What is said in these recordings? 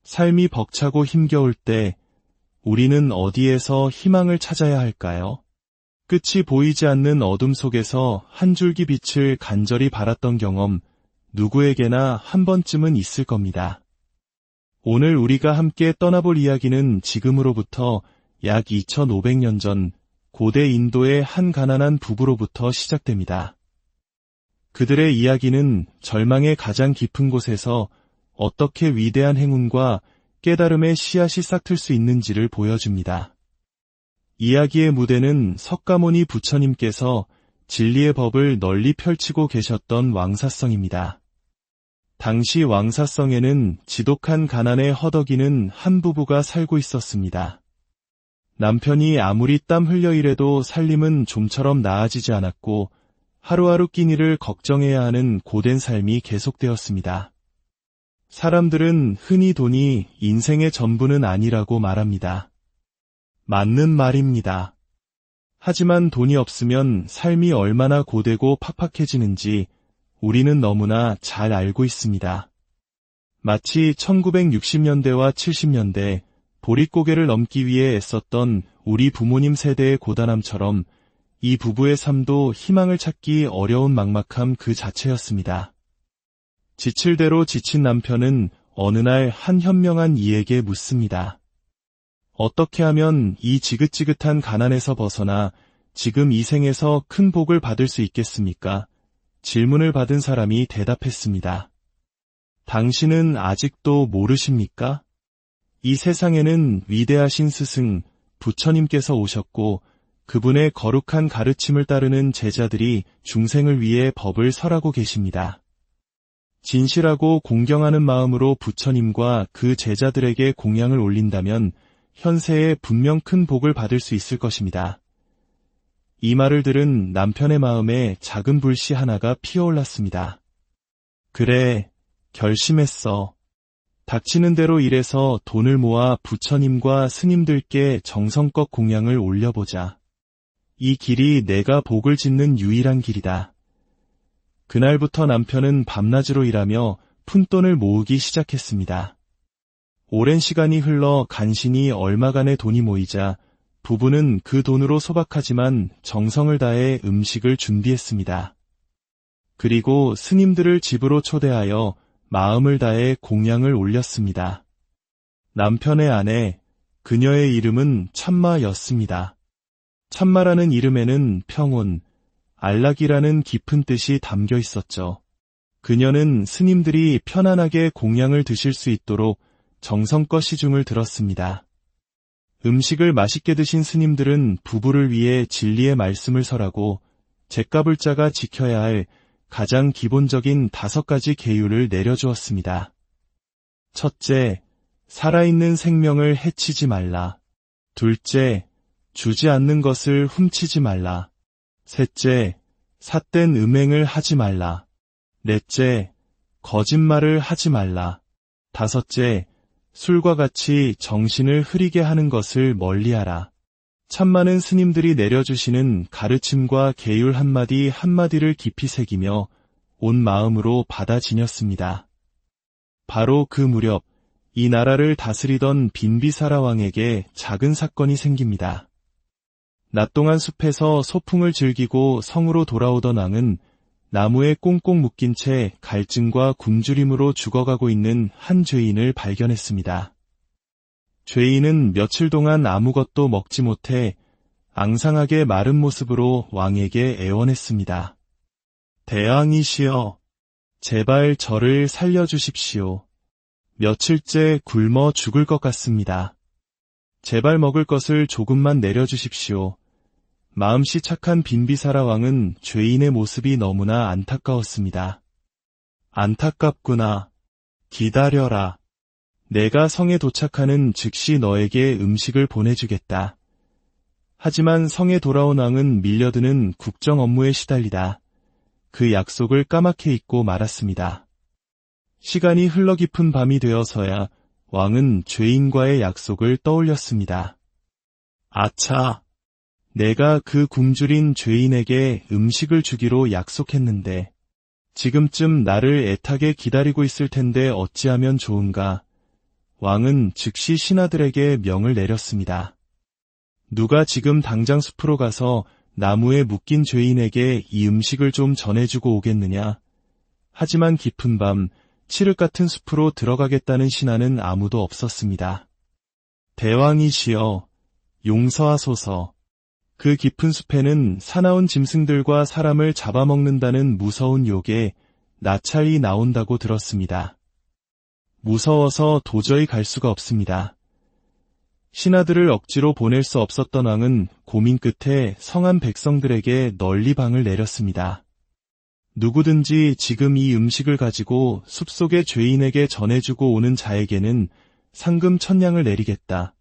삶이 벅차고 힘겨울 때 우리는 어디에서 희망을 찾아야 할까요? 끝이 보이지 않는 어둠 속에서 한 줄기 빛을 간절히 바랐던 경험, 누구에게나 한 번쯤은 있을 겁니다. 오늘 우리가 함께 떠나볼 이야기는 지금으로부터 약 2500년 전 고대 인도의 한 가난한 부부로부터 시작됩니다. 그들의 이야기는 절망의 가장 깊은 곳에서 어떻게 위대한 행운과 깨달음의 씨앗이 싹틀 수 있는지를 보여줍니다. 이야기의 무대는 석가모니 부처님께서 진리의 법을 널리 펼치고 계셨던 왕사성입니다. 당시 왕사성에는 지독한 가난에 허덕이는 한 부부가 살고 있었습니다. 남편이 아무리 땀 흘려 일해도 살림은 좀처럼 나아지지 않았고 하루하루 끼니를 걱정해야 하는 고된 삶이 계속되었습니다. 사람들은 흔히 돈이 인생의 전부는 아니라고 말합니다. 맞는 말입니다. 하지만 돈이 없으면 삶이 얼마나 고되고 팍팍해지는지 우리는 너무나 잘 알고 있습니다. 마치 1960년대와 70년대 보릿고개를 넘기 위해 애썼던 우리 부모님 세대의 고단함처럼 이 부부의 삶도 희망을 찾기 어려운 막막함 그 자체였습니다. 지칠 대로 지친 남편은 어느 날 한 현명한 이에게 묻습니다. 어떻게 하면 이 지긋지긋한 가난에서 벗어나 지금 이 생에서 큰 복을 받을 수 있겠습니까? 질문을 받은 사람이 대답했습니다. 당신은 아직도 모르십니까? 이 세상에는 위대하신 스승, 부처님께서 오셨고 그분의 거룩한 가르침을 따르는 제자들이 중생을 위해 법을 설하고 계십니다. 진실하고 공경하는 마음으로 부처님과 그 제자들에게 공양을 올린다면 현세에 분명 큰 복을 받을 수 있을 것입니다. 이 말을 들은 남편의 마음에 작은 불씨 하나가 피어올랐습니다. 그래, 결심했어. 닥치는 대로 일해서 돈을 모아 부처님과 스님들께 정성껏 공양을 올려보자. 이 길이 내가 복을 짓는 유일한 길이다. 그날부터 남편은 밤낮으로 일하며 푼돈을 모으기 시작했습니다. 오랜 시간이 흘러 간신히 얼마간의 돈이 모이자 부부는 그 돈으로 소박하지만 정성을 다해 음식을 준비했습니다. 그리고 스님들을 집으로 초대하여 마음을 다해 공양을 올렸습니다. 남편의 아내, 그녀의 이름은 참마였습니다. 참마라는 이름에는 평온, 안락이라는 깊은 뜻이 담겨 있었죠. 그녀는 스님들이 편안하게 공양을 드실 수 있도록 정성껏 시중을 들었습니다. 음식을 맛있게 드신 스님들은 부부를 위해 진리의 말씀을 설하고 잿가불자가 지켜야 할 가장 기본적인 5가지 계율을 내려주었습니다. 첫째, 살아있는 생명을 해치지 말라. 둘째, 주지 않는 것을 훔치지 말라. 셋째, 삿된 음행을 하지 말라. 넷째, 거짓말을 하지 말라. 다섯째, 술과 같이 정신을 흐리게 하는 것을 멀리하라. 참많은 스님들이 내려주시는 가르침과 계율 한마디 한마디를 깊이 새기며 온 마음으로 받아 지녔습니다. 바로 그 무렵 이 나라를 다스리던 빈비사라 왕에게 작은 사건이 생깁니다. 낮 동안 숲에서 소풍을 즐기고 성으로 돌아오던 왕은 나무에 꽁꽁 묶인 채 갈증과 굶주림으로 죽어가고 있는 한 죄인을 발견했습니다. 죄인은 며칠 동안 아무것도 먹지 못해 앙상하게 마른 모습으로 왕에게 애원했습니다. 대왕이시여, 제발 저를 살려주십시오. 며칠째 굶어 죽을 것 같습니다. 제발 먹을 것을 조금만 내려주십시오. 마음씨 착한 빈비사라 왕은 죄인의 모습이 너무나 안타까웠습니다. 안타깝구나. 기다려라. 내가 성에 도착하는 즉시 너에게 음식을 보내주겠다. 하지만 성에 돌아온 왕은 밀려드는 국정 업무에 시달리다 그 약속을 까맣게 잊고 말았습니다. 시간이 흘러 깊은 밤이 되어서야 왕은 죄인과의 약속을 떠올렸습니다. 아차! 내가 그 굶주린 죄인에게 음식을 주기로 약속했는데 지금쯤 나를 애타게 기다리고 있을 텐데 어찌하면 좋은가. 왕은 즉시 신하들에게 명을 내렸습니다. 누가 지금 당장 숲으로 가서 나무에 묶인 죄인에게 이 음식을 좀 전해주고 오겠느냐? 하지만 깊은 밤 칠흑 같은 숲으로 들어가겠다는 신하는 아무도 없었습니다. 대왕이시여, 용서하소서. 그 깊은 숲에는 사나운 짐승들과 사람을 잡아먹는다는 무서운 욕에 나찰이 나온다고 들었습니다. 무서워서 도저히 갈 수가 없습니다. 신하들을 억지로 보낼 수 없었던 왕은 고민 끝에 성한 백성들에게 널리 방을 내렸습니다. 누구든지 지금 이 음식을 가지고 숲속의 죄인에게 전해주고 오는 자에게는 상금 1000냥을 내리겠다.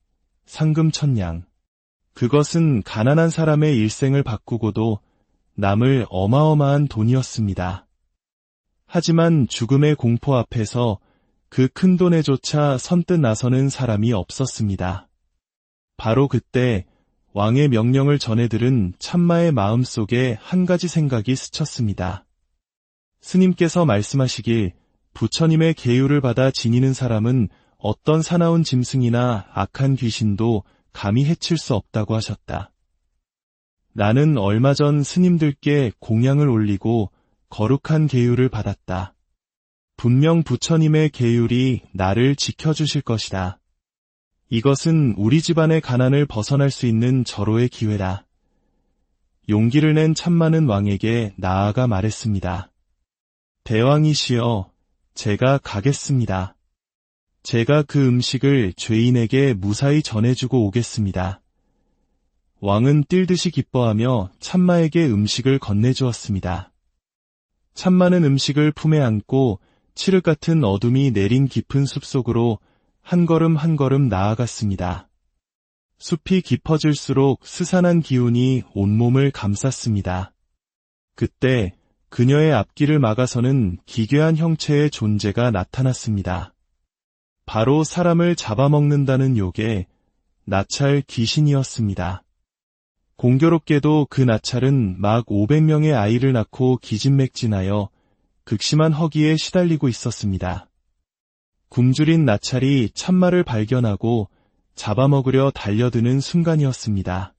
상금 1000냥. 그것은 가난한 사람의 일생을 바꾸고도 남을 어마어마한 돈이었습니다. 하지만 죽음의 공포 앞에서 그 큰 돈에조차 선뜻 나서는 사람이 없었습니다. 바로 그때 왕의 명령을 전해들은 참마의 마음속에 한 가지 생각이 스쳤습니다. 스님께서 말씀하시길 부처님의 계율을 받아 지니는 사람은 어떤 사나운 짐승이나 악한 귀신도 감히 해칠 수 없다고 하셨다. 나는 얼마 전 스님들께 공양을 올리고 거룩한 계율을 받았다. 분명 부처님의 계율이 나를 지켜주실 것이다. 이것은 우리 집안의 가난을 벗어날 수 있는 절호의 기회다. 용기를 낸 참많은 왕에게 나아가 말했습니다. 대왕이시여, 제가 가겠습니다. 제가 그 음식을 죄인에게 무사히 전해주고 오겠습니다. 왕은 뛸 듯이 기뻐하며 참마에게 음식을 건네주었습니다. 참마는 음식을 품에 안고 칠흑 같은 어둠이 내린 깊은 숲속으로 한 걸음 한 걸음 나아갔습니다. 숲이 깊어질수록 스산한 기운이 온몸을 감쌌습니다. 그때 그녀의 앞길을 막아서는 기괴한 형체의 존재가 나타났습니다. 바로 사람을 잡아먹는다는 욕의 나찰 귀신이었습니다. 공교롭게도 그 나찰은 막 500명의 아이를 낳고 기진맥진하여 극심한 허기에 시달리고 있었습니다. 굶주린 나찰이 참마를 발견하고 잡아먹으려 달려드는 순간이었습니다.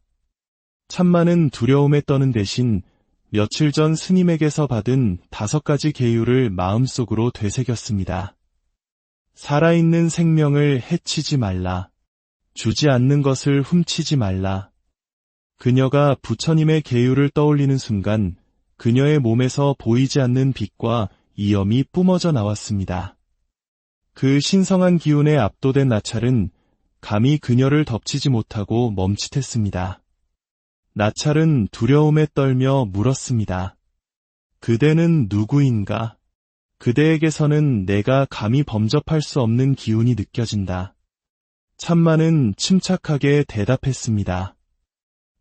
참마는 두려움에 떠는 대신 며칠 전 스님에게서 받은 5가지 계율을 마음속으로 되새겼습니다. 살아있는 생명을 해치지 말라. 주지 않는 것을 훔치지 말라. 그녀가 부처님의 계율을 떠올리는 순간 그녀의 몸에서 보이지 않는 빛과 이염이 뿜어져 나왔습니다. 그 신성한 기운에 압도된 나찰은 감히 그녀를 덮치지 못하고 멈칫했습니다. 나찰은 두려움에 떨며 물었습니다. 그대는 누구인가? 그대에게서는 내가 감히 범접할 수 없는 기운이 느껴진다. 참마는 침착하게 대답했습니다.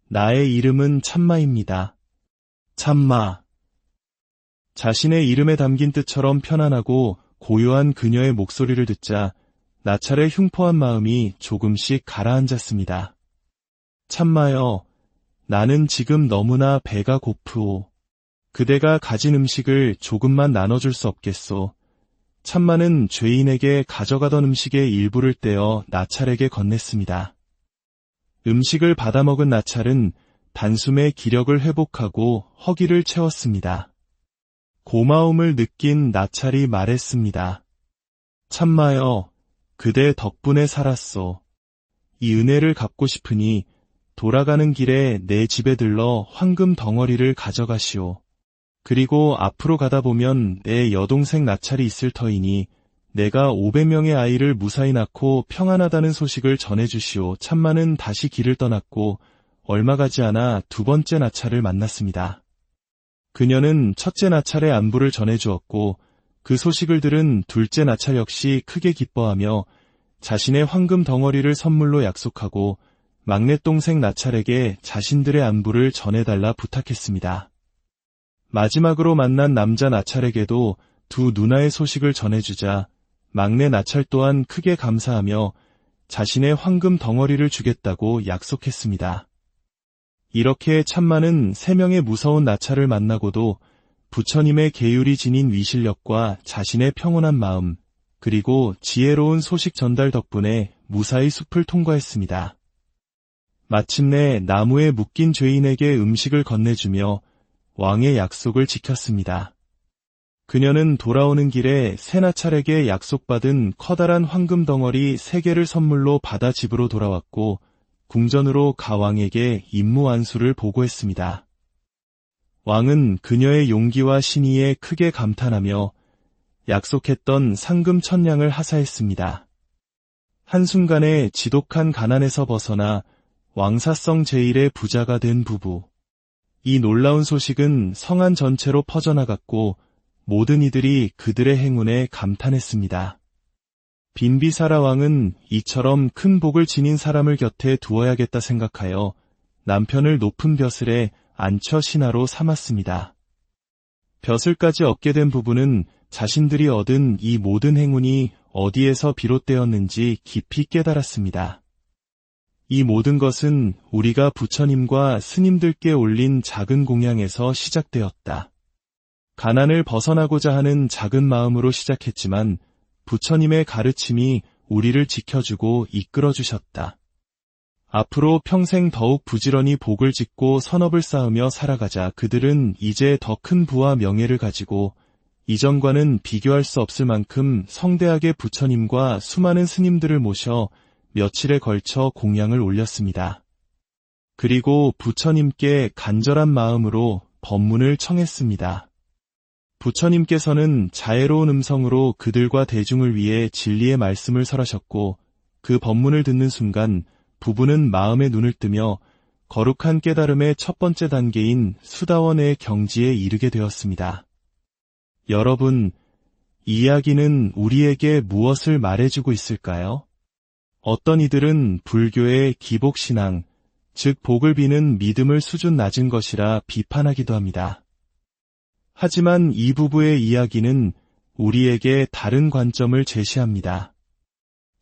나의 이름은 참마입니다. 참마. 자신의 이름에 담긴 뜻처럼 편안하고 고요한 그녀의 목소리를 듣자 나찰의 흉포한 마음이 조금씩 가라앉았습니다. 참마여, 나는 지금 너무나 배가 고프오. 그대가 가진 음식을 조금만 나눠줄 수 없겠소. 참마는 죄인에게 가져가던 음식의 일부를 떼어 나찰에게 건넸습니다. 음식을 받아먹은 나찰은 단숨에 기력을 회복하고 허기를 채웠습니다. 고마움을 느낀 나찰이 말했습니다. 참마여, 그대 덕분에 살았소. 이 은혜를 갚고 싶으니 돌아가는 길에 내 집에 들러 황금 덩어리를 가져가시오. 그리고 앞으로 가다 보면 내 여동생 나찰이 있을 터이니 내가 500명의 아이를 무사히 낳고 평안하다는 소식을 전해주시오. 참마는 다시 길을 떠났고 얼마 가지 않아 2번째 나찰을 만났습니다. 그녀는 첫째 나찰의 안부를 전해주었고 그 소식을 들은 둘째 나찰 역시 크게 기뻐하며 자신의 황금 덩어리를 선물로 약속하고 막내 동생 나찰에게 자신들의 안부를 전해달라 부탁했습니다. 마지막으로 만난 남자 나찰에게도 두 누나의 소식을 전해주자 막내 나찰 또한 크게 감사하며 자신의 황금 덩어리를 주겠다고 약속했습니다. 이렇게 참마는 3명의 무서운 나찰을 만나고도 부처님의 계율이 지닌 위실력과 자신의 평온한 마음, 그리고 지혜로운 소식 전달 덕분에 무사히 숲을 통과했습니다. 마침내 나무에 묶인 죄인에게 음식을 건네주며 왕의 약속을 지켰습니다. 그녀는 돌아오는 길에 세나찰에게 약속받은 커다란 황금 덩어리 3개를 선물로 받아 집으로 돌아왔고 궁전으로 가왕에게 임무 완수를 보고했습니다. 왕은 그녀의 용기와 신의에 크게 감탄하며 약속했던 상금 1000냥을 하사했습니다. 한순간에 지독한 가난에서 벗어나 왕사성 제1의 부자가 된 부부. 이 놀라운 소식은 성안 전체로 퍼져나갔고 모든 이들이 그들의 행운에 감탄했습니다. 빈비사라 왕은 이처럼 큰 복을 지닌 사람을 곁에 두어야겠다 생각하여 남편을 높은 벼슬에 안처 신하로 삼았습니다. 벼슬까지 얻게 된 부부는 자신들이 얻은 이 모든 행운이 어디에서 비롯되었는지 깊이 깨달았습니다. 이 모든 것은 우리가 부처님과 스님들께 올린 작은 공양에서 시작되었다. 가난을 벗어나고자 하는 작은 마음으로 시작했지만 부처님의 가르침이 우리를 지켜주고 이끌어주셨다. 앞으로 평생 더욱 부지런히 복을 짓고 선업을 쌓으며 살아가자. 그들은 이제 더 큰 부와 명예를 가지고 이전과는 비교할 수 없을 만큼 성대하게 부처님과 수많은 스님들을 모셔 며칠에 걸쳐 공양을 올렸습니다. 그리고 부처님께 간절한 마음으로 법문을 청했습니다. 부처님께서는 자애로운 음성으로 그들과 대중을 위해 진리의 말씀을 설하셨고 그 법문을 듣는 순간 부부는 마음의 눈을 뜨며 거룩한 깨달음의 첫 번째 단계인 수다원의 경지에 이르게 되었습니다. 여러분, 이 이야기는 우리에게 무엇을 말해주고 있을까요? 어떤 이들은 불교의 기복신앙, 즉 복을 비는 믿음을 수준 낮은 것이라 비판하기도 합니다. 하지만 이 부부의 이야기는 우리에게 다른 관점을 제시합니다.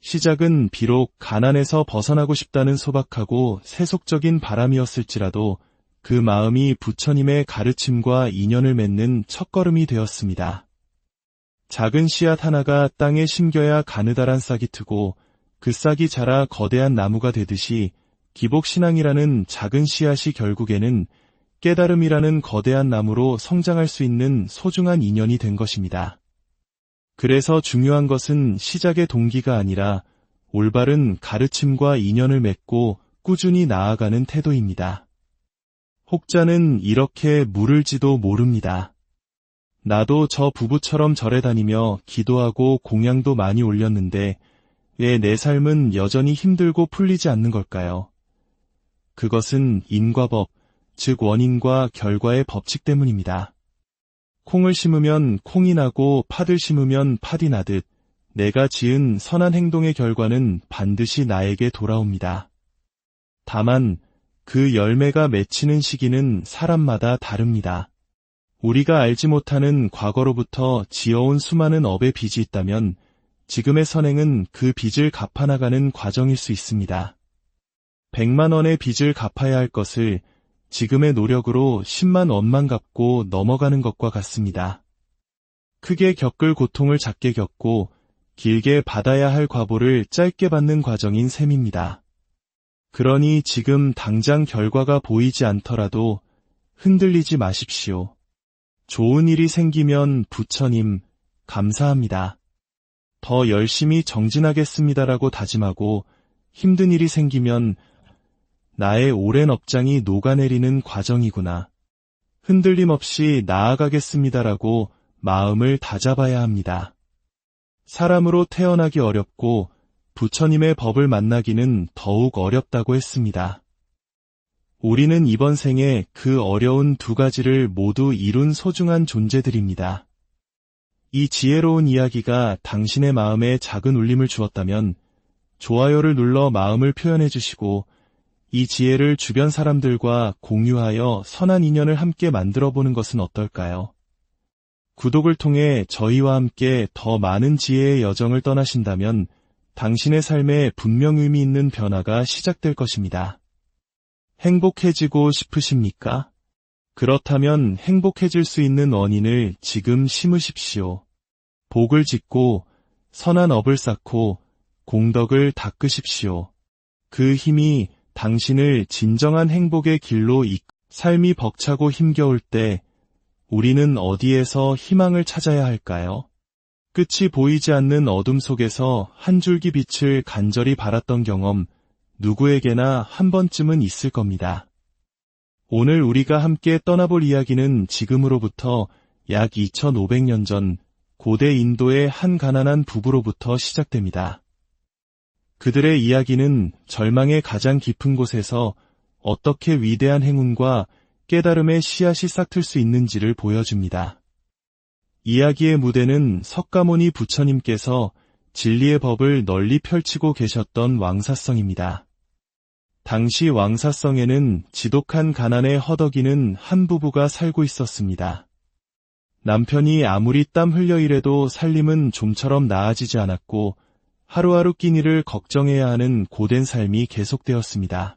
시작은 비록 가난에서 벗어나고 싶다는 소박하고 세속적인 바람이었을지라도 그 마음이 부처님의 가르침과 인연을 맺는 첫걸음이 되었습니다. 작은 씨앗 하나가 땅에 심겨야 가느다란 싹이 트고 그 싹이 자라 거대한 나무가 되듯이 기복신앙이라는 작은 씨앗이 결국에는 깨달음이라는 거대한 나무로 성장할 수 있는 소중한 인연이 된 것입니다. 그래서 중요한 것은 시작의 동기가 아니라 올바른 가르침과 인연을 맺고 꾸준히 나아가는 태도입니다. 혹자는 이렇게 물을지도 모릅니다. 나도 저 부부처럼 절에 다니며 기도하고 공양도 많이 올렸는데 왜 내 삶은 여전히 힘들고 풀리지 않는 걸까요? 그것은 인과법, 즉 원인과 결과의 법칙 때문입니다. 콩을 심으면 콩이 나고 팥을 심으면 팥이 나듯 내가 지은 선한 행동의 결과는 반드시 나에게 돌아옵니다. 다만 그 열매가 맺히는 시기는 사람마다 다릅니다. 우리가 알지 못하는 과거로부터 지어온 수많은 업의 빚이 있다면 지금의 선행은 그 빚을 갚아나가는 과정일 수 있습니다. 100만 원의 빚을 갚아야 할 것을 지금의 노력으로 10만 원만 갚고 넘어가는 것과 같습니다. 크게 겪을 고통을 작게 겪고 길게 받아야 할 과보를 짧게 받는 과정인 셈입니다. 그러니 지금 당장 결과가 보이지 않더라도 흔들리지 마십시오. 좋은 일이 생기면 부처님, 감사합니다. 더 열심히 정진하겠습니다라고 다짐하고 힘든 일이 생기면 나의 오랜 업장이 녹아내리는 과정이구나. 흔들림 없이 나아가겠습니다라고 마음을 다잡아야 합니다. 사람으로 태어나기 어렵고 부처님의 법을 만나기는 더욱 어렵다고 했습니다. 우리는 이번 생에 그 어려운 두 가지를 모두 이룬 소중한 존재들입니다. 이 지혜로운 이야기가 당신의 마음에 작은 울림을 주었다면 좋아요를 눌러 마음을 표현해 주시고 이 지혜를 주변 사람들과 공유하여 선한 인연을 함께 만들어보는 것은 어떨까요? 구독을 통해 저희와 함께 더 많은 지혜의 여정을 떠나신다면 당신의 삶에 분명 의미 있는 변화가 시작될 것입니다. 행복해지고 싶으십니까? 그렇다면 행복해질 수 있는 원인을 지금 심으십시오. 복을 짓고 선한 업을 쌓고 공덕을 닦으십시오. 그 힘이 당신을 진정한 행복의 길로 삶이 벅차고 힘겨울 때 우리는 어디에서 희망을 찾아야 할까요? 끝이 보이지 않는 어둠 속에서 한 줄기 빛을 간절히 바랐던 경험, 누구에게나 한 번쯤은 있을 겁니다. 오늘 우리가 함께 떠나볼 이야기는 지금으로부터 약 2500년 전 고대 인도의 한 가난한 부부로부터 시작됩니다. 그들의 이야기는 절망의 가장 깊은 곳에서 어떻게 위대한 행운과 깨달음의 씨앗이 싹틀 수 있는지를 보여줍니다. 이야기의 무대는 석가모니 부처님께서 진리의 법을 널리 펼치고 계셨던 왕사성입니다. 당시 왕사성에는 지독한 가난에 허덕이는 한 부부가 살고 있었습니다. 남편이 아무리 땀 흘려 일해도 살림은 좀처럼 나아지지 않았고 하루하루 끼니를 걱정해야 하는 고된 삶이 계속되었습니다.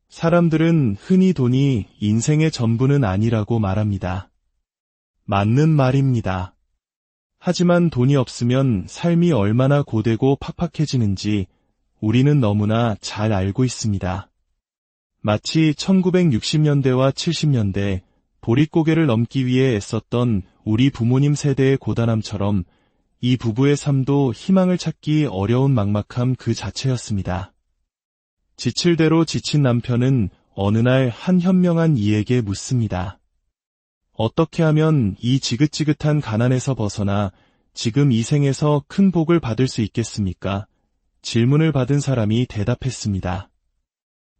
사람들은 흔히 돈이 인생의 전부는 아니라고 말합니다. 맞는 말입니다. 하지만 돈이 없으면 삶이 얼마나 고되고 팍팍해지는지 우리는 너무나 잘 알고 있습니다. 마치 1960년대와 70년대 보릿고개를 넘기 위해 애썼던 우리 부모님 세대의 고단함처럼 이 부부의 삶도 희망을 찾기 어려운 막막함 그 자체였습니다. 지칠 대로 지친 남편은 어느 날 한 현명한 이에게 묻습니다. 어떻게 하면 이 지긋지긋한 가난에서 벗어나 지금 이 생에서 큰 복을 받을 수 있겠습니까? 질문을 받은 사람이 대답했습니다.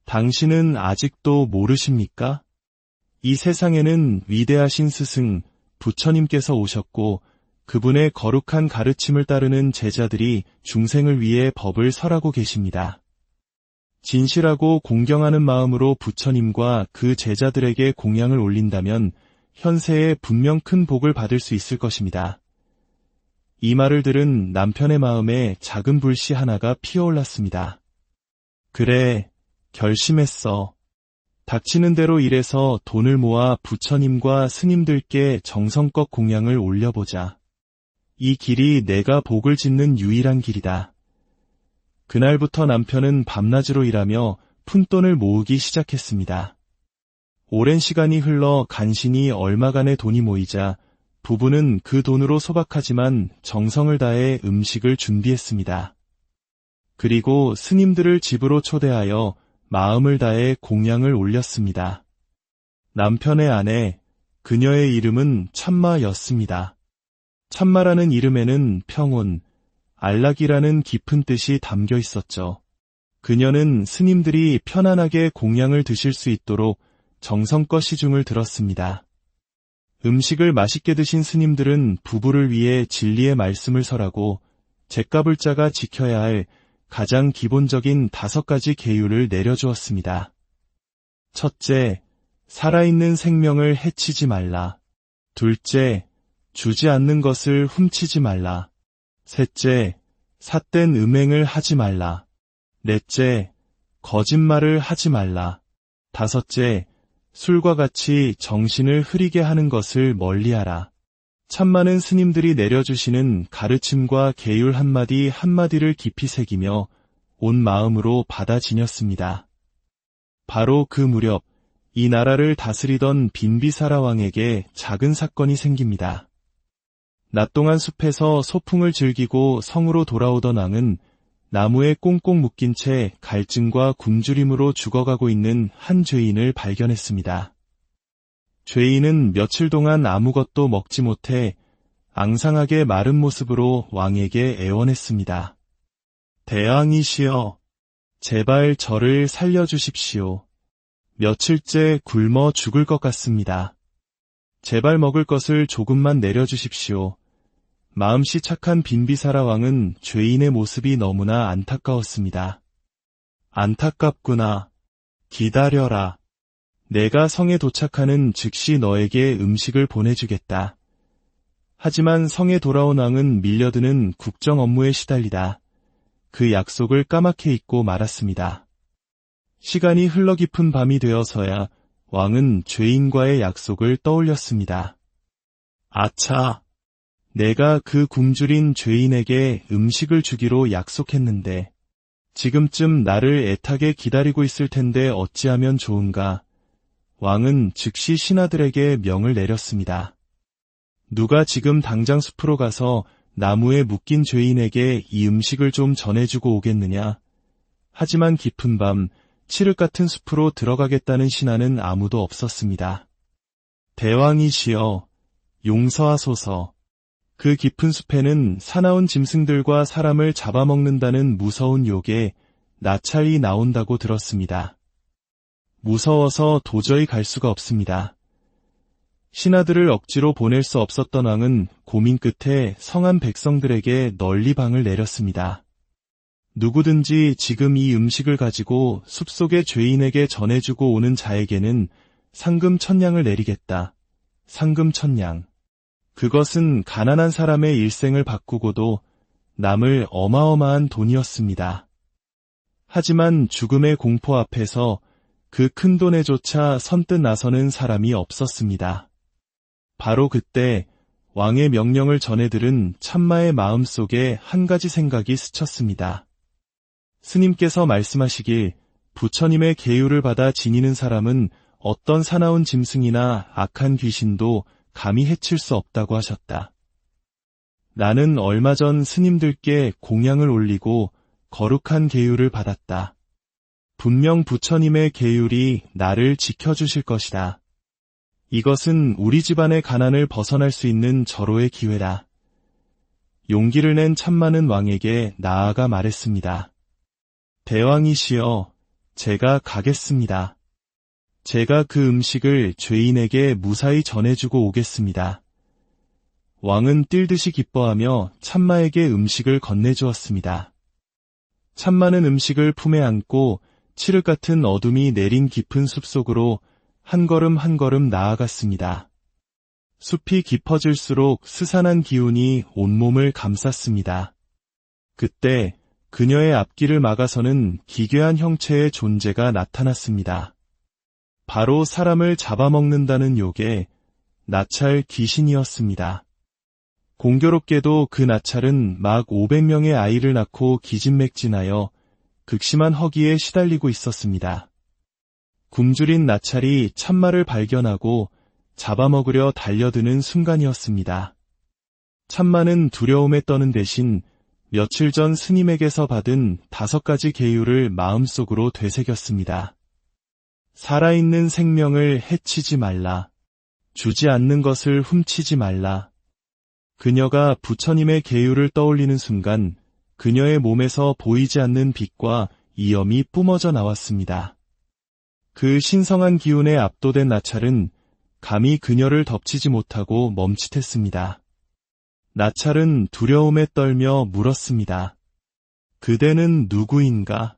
당신은 아직도 모르십니까? 이 세상에는 위대하신 스승, 부처님께서 오셨고 그분의 거룩한 가르침을 따르는 제자들이 중생을 위해 법을 설하고 계십니다. 진실하고 공경하는 마음으로 부처님과 그 제자들에게 공양을 올린다면 현세에 분명 큰 복을 받을 수 있을 것입니다. 이 말을 들은 남편의 마음에 작은 불씨 하나가 피어올랐습니다. 그래, 결심했어. 닥치는 대로 일해서 돈을 모아 부처님과 스님들께 정성껏 공양을 올려보자. 이 길이 내가 복을 짓는 유일한 길이다. 그날부터 남편은 밤낮으로 일하며 푼돈을 모으기 시작했습니다. 오랜 시간이 흘러 간신히 얼마간의 돈이 모이자 부부는 그 돈으로 소박하지만 정성을 다해 음식을 준비했습니다. 그리고 스님들을 집으로 초대하여 마음을 다해 공양을 올렸습니다. 남편의 아내, 그녀의 이름은 참마였습니다. 참마라는 이름에는 평온, 안락이라는 깊은 뜻이 담겨 있었죠. 그녀는 스님들이 편안하게 공양을 드실 수 있도록 정성껏 시중을 들었습니다. 음식을 맛있게 드신 스님들은 부부를 위해 진리의 말씀을 설하고 잿가불자가 지켜야 할 가장 기본적인 5가지 계율을 내려주었습니다. 첫째, 살아있는 생명을 해치지 말라. 둘째, 주지 않는 것을 훔치지 말라. 셋째, 삿된 음행을 하지 말라. 넷째, 거짓말을 하지 말라. 다섯째, 술과 같이 정신을 흐리게 하는 것을 멀리하라. 참 많은 스님들이 내려주시는 가르침과 계율 한마디 한마디를 깊이 새기며 온 마음으로 받아 지녔습니다. 바로 그 무렵 이 나라를 다스리던 빈비사라 왕에게 작은 사건이 생깁니다. 낮 동안 숲에서 소풍을 즐기고 성으로 돌아오던 왕은 나무에 꽁꽁 묶인 채 갈증과 굶주림으로 죽어가고 있는 한 죄인을 발견했습니다. 죄인은 며칠 동안 아무것도 먹지 못해 앙상하게 마른 모습으로 왕에게 애원했습니다. 대왕이시여, 제발 저를 살려주십시오. 며칠째 굶어 죽을 것 같습니다. 제발 먹을 것을 조금만 내려주십시오. 마음씨 착한 빈비사라 왕은 죄인의 모습이 너무나 안타까웠습니다. 안타깝구나. 기다려라. 내가 성에 도착하는 즉시 너에게 음식을 보내주겠다. 하지만 성에 돌아온 왕은 밀려드는 국정 업무에 시달리다 그 약속을 까맣게 잊고 말았습니다. 시간이 흘러 깊은 밤이 되어서야 왕은 죄인과의 약속을 떠올렸습니다. 아차! 내가 그 굶주린 죄인에게 음식을 주기로 약속했는데 지금쯤 나를 애타게 기다리고 있을 텐데 어찌하면 좋은가. 왕은 즉시 신하들에게 명을 내렸습니다. 누가 지금 당장 숲으로 가서 나무에 묶인 죄인에게 이 음식을 좀 전해주고 오겠느냐. 하지만 깊은 밤 칠흑 같은 숲으로 들어가겠다는 신하는 아무도 없었습니다. 대왕이시여, 용서하소서. 그 깊은 숲에는 사나운 짐승들과 사람을 잡아먹는다는 무서운 욕에 나찰이 나온다고 들었습니다. 무서워서 도저히 갈 수가 없습니다. 신하들을 억지로 보낼 수 없었던 왕은 고민 끝에 성한 백성들에게 널리 방을 내렸습니다. 누구든지 지금 이 음식을 가지고 숲속의 죄인에게 전해주고 오는 자에게는 상금 1000냥을 내리겠다. 상금 1000냥. 그것은 가난한 사람의 일생을 바꾸고도 남을 어마어마한 돈이었습니다. 하지만 죽음의 공포 앞에서 그 큰 돈에조차 선뜻 나서는 사람이 없었습니다. 바로 그때 왕의 명령을 전해들은 참마의 마음속에 한 가지 생각이 스쳤습니다. 스님께서 말씀하시길 부처님의 계율을 받아 지니는 사람은 어떤 사나운 짐승이나 악한 귀신도 감히 해칠 수 없다고 하셨다. 나는 얼마 전 스님들께 공양을 올리고 거룩한 계율을 받았다. 분명 부처님의 계율이 나를 지켜주실 것이다. 이것은 우리 집안의 가난을 벗어날 수 있는 절호의 기회다. 용기를 낸 참많은 왕에게 나아가 말했습니다. 대왕이시여, 제가 가겠습니다. 제가 그 음식을 죄인에게 무사히 전해주고 오겠습니다. 왕은 뛸듯이 기뻐하며 참마에게 음식을 건네주었습니다. 참마는 음식을 품에 안고 칠흑 같은 어둠이 내린 깊은 숲속으로 한 걸음 한 걸음 나아갔습니다. 숲이 깊어질수록 스산한 기운이 온몸을 감쌌습니다. 그때 그녀의 앞길을 막아서는 기괴한 형체의 존재가 나타났습니다. 바로 사람을 잡아먹는다는 욕의 나찰 귀신이었습니다. 공교롭게도 그 나찰은 막 500명의 아이를 낳고 기진맥진하여 극심한 허기에 시달리고 있었습니다. 굶주린 나찰이 참마를 발견하고 잡아먹으려 달려드는 순간이었습니다. 참마는 두려움에 떠는 대신 며칠 전 스님에게서 받은 5가지 계율을 마음속으로 되새겼습니다. 살아있는 생명을 해치지 말라. 주지 않는 것을 훔치지 말라. 그녀가 부처님의 계율을 떠올리는 순간 그녀의 몸에서 보이지 않는 빛과 이염이 뿜어져 나왔습니다. 그 신성한 기운에 압도된 나찰은 감히 그녀를 덮치지 못하고 멈칫했습니다. 나찰은 두려움에 떨며 물었습니다. 그대는 누구인가?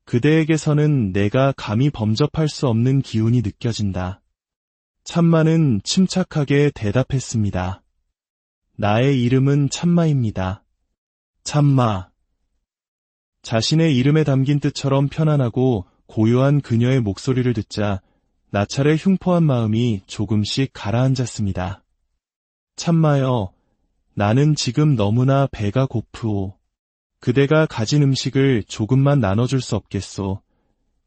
그대에게서는 내가 감히 범접할 수 없는 기운이 느껴진다. 참마는 침착하게 대답했습니다. 나의 이름은 참마입니다. 참마. 자신의 이름에 담긴 뜻처럼 편안하고 고요한 그녀의 목소리를 듣자 나찰의 흉포한 마음이 조금씩 가라앉았습니다. 참마여, 나는 지금 너무나 배가 고프오. 그대가 가진 음식을 조금만 나눠줄 수 없겠소.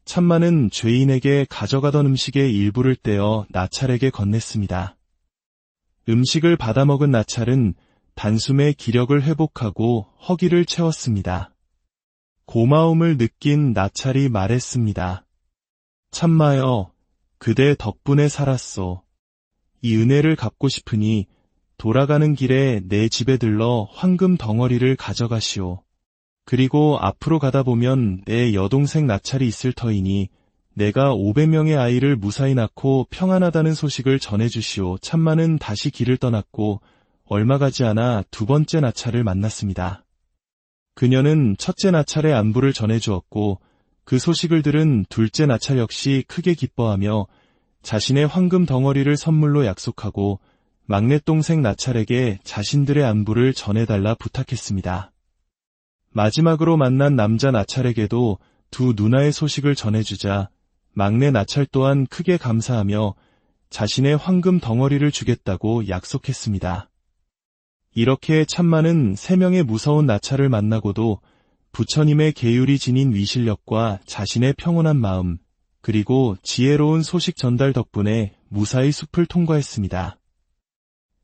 참마는 죄인에게 가져가던 음식의 일부를 떼어 나찰에게 건넸습니다. 음식을 받아먹은 나찰은 단숨에 기력을 회복하고 허기를 채웠습니다. 고마움을 느낀 나찰이 말했습니다. 참마여, 그대 덕분에 살았소. 이 은혜를 갚고 싶으니 돌아가는 길에 내 집에 들러 황금 덩어리를 가져가시오. 그리고 앞으로 가다 보면 내 여동생 나찰이 있을 터이니 내가 500명의 아이를 무사히 낳고 평안하다는 소식을 전해주시오. 참마는 다시 길을 떠났고 얼마 가지 않아 2번째 나찰을 만났습니다. 그녀는 첫째 나찰의 안부를 전해주었고 그 소식을 들은 둘째 나찰 역시 크게 기뻐하며 자신의 황금 덩어리를 선물로 약속하고 막내 동생 나찰에게 자신들의 안부를 전해달라 부탁했습니다. 마지막으로 만난 남자 나찰에게도 두 누나의 소식을 전해주자 막내 나찰 또한 크게 감사하며 자신의 황금 덩어리를 주겠다고 약속했습니다. 이렇게 참만은 3명의 무서운 나찰을 만나고도 부처님의 계율이 지닌 위실력과 자신의 평온한 마음, 그리고 지혜로운 소식 전달 덕분에 무사히 숲을 통과했습니다.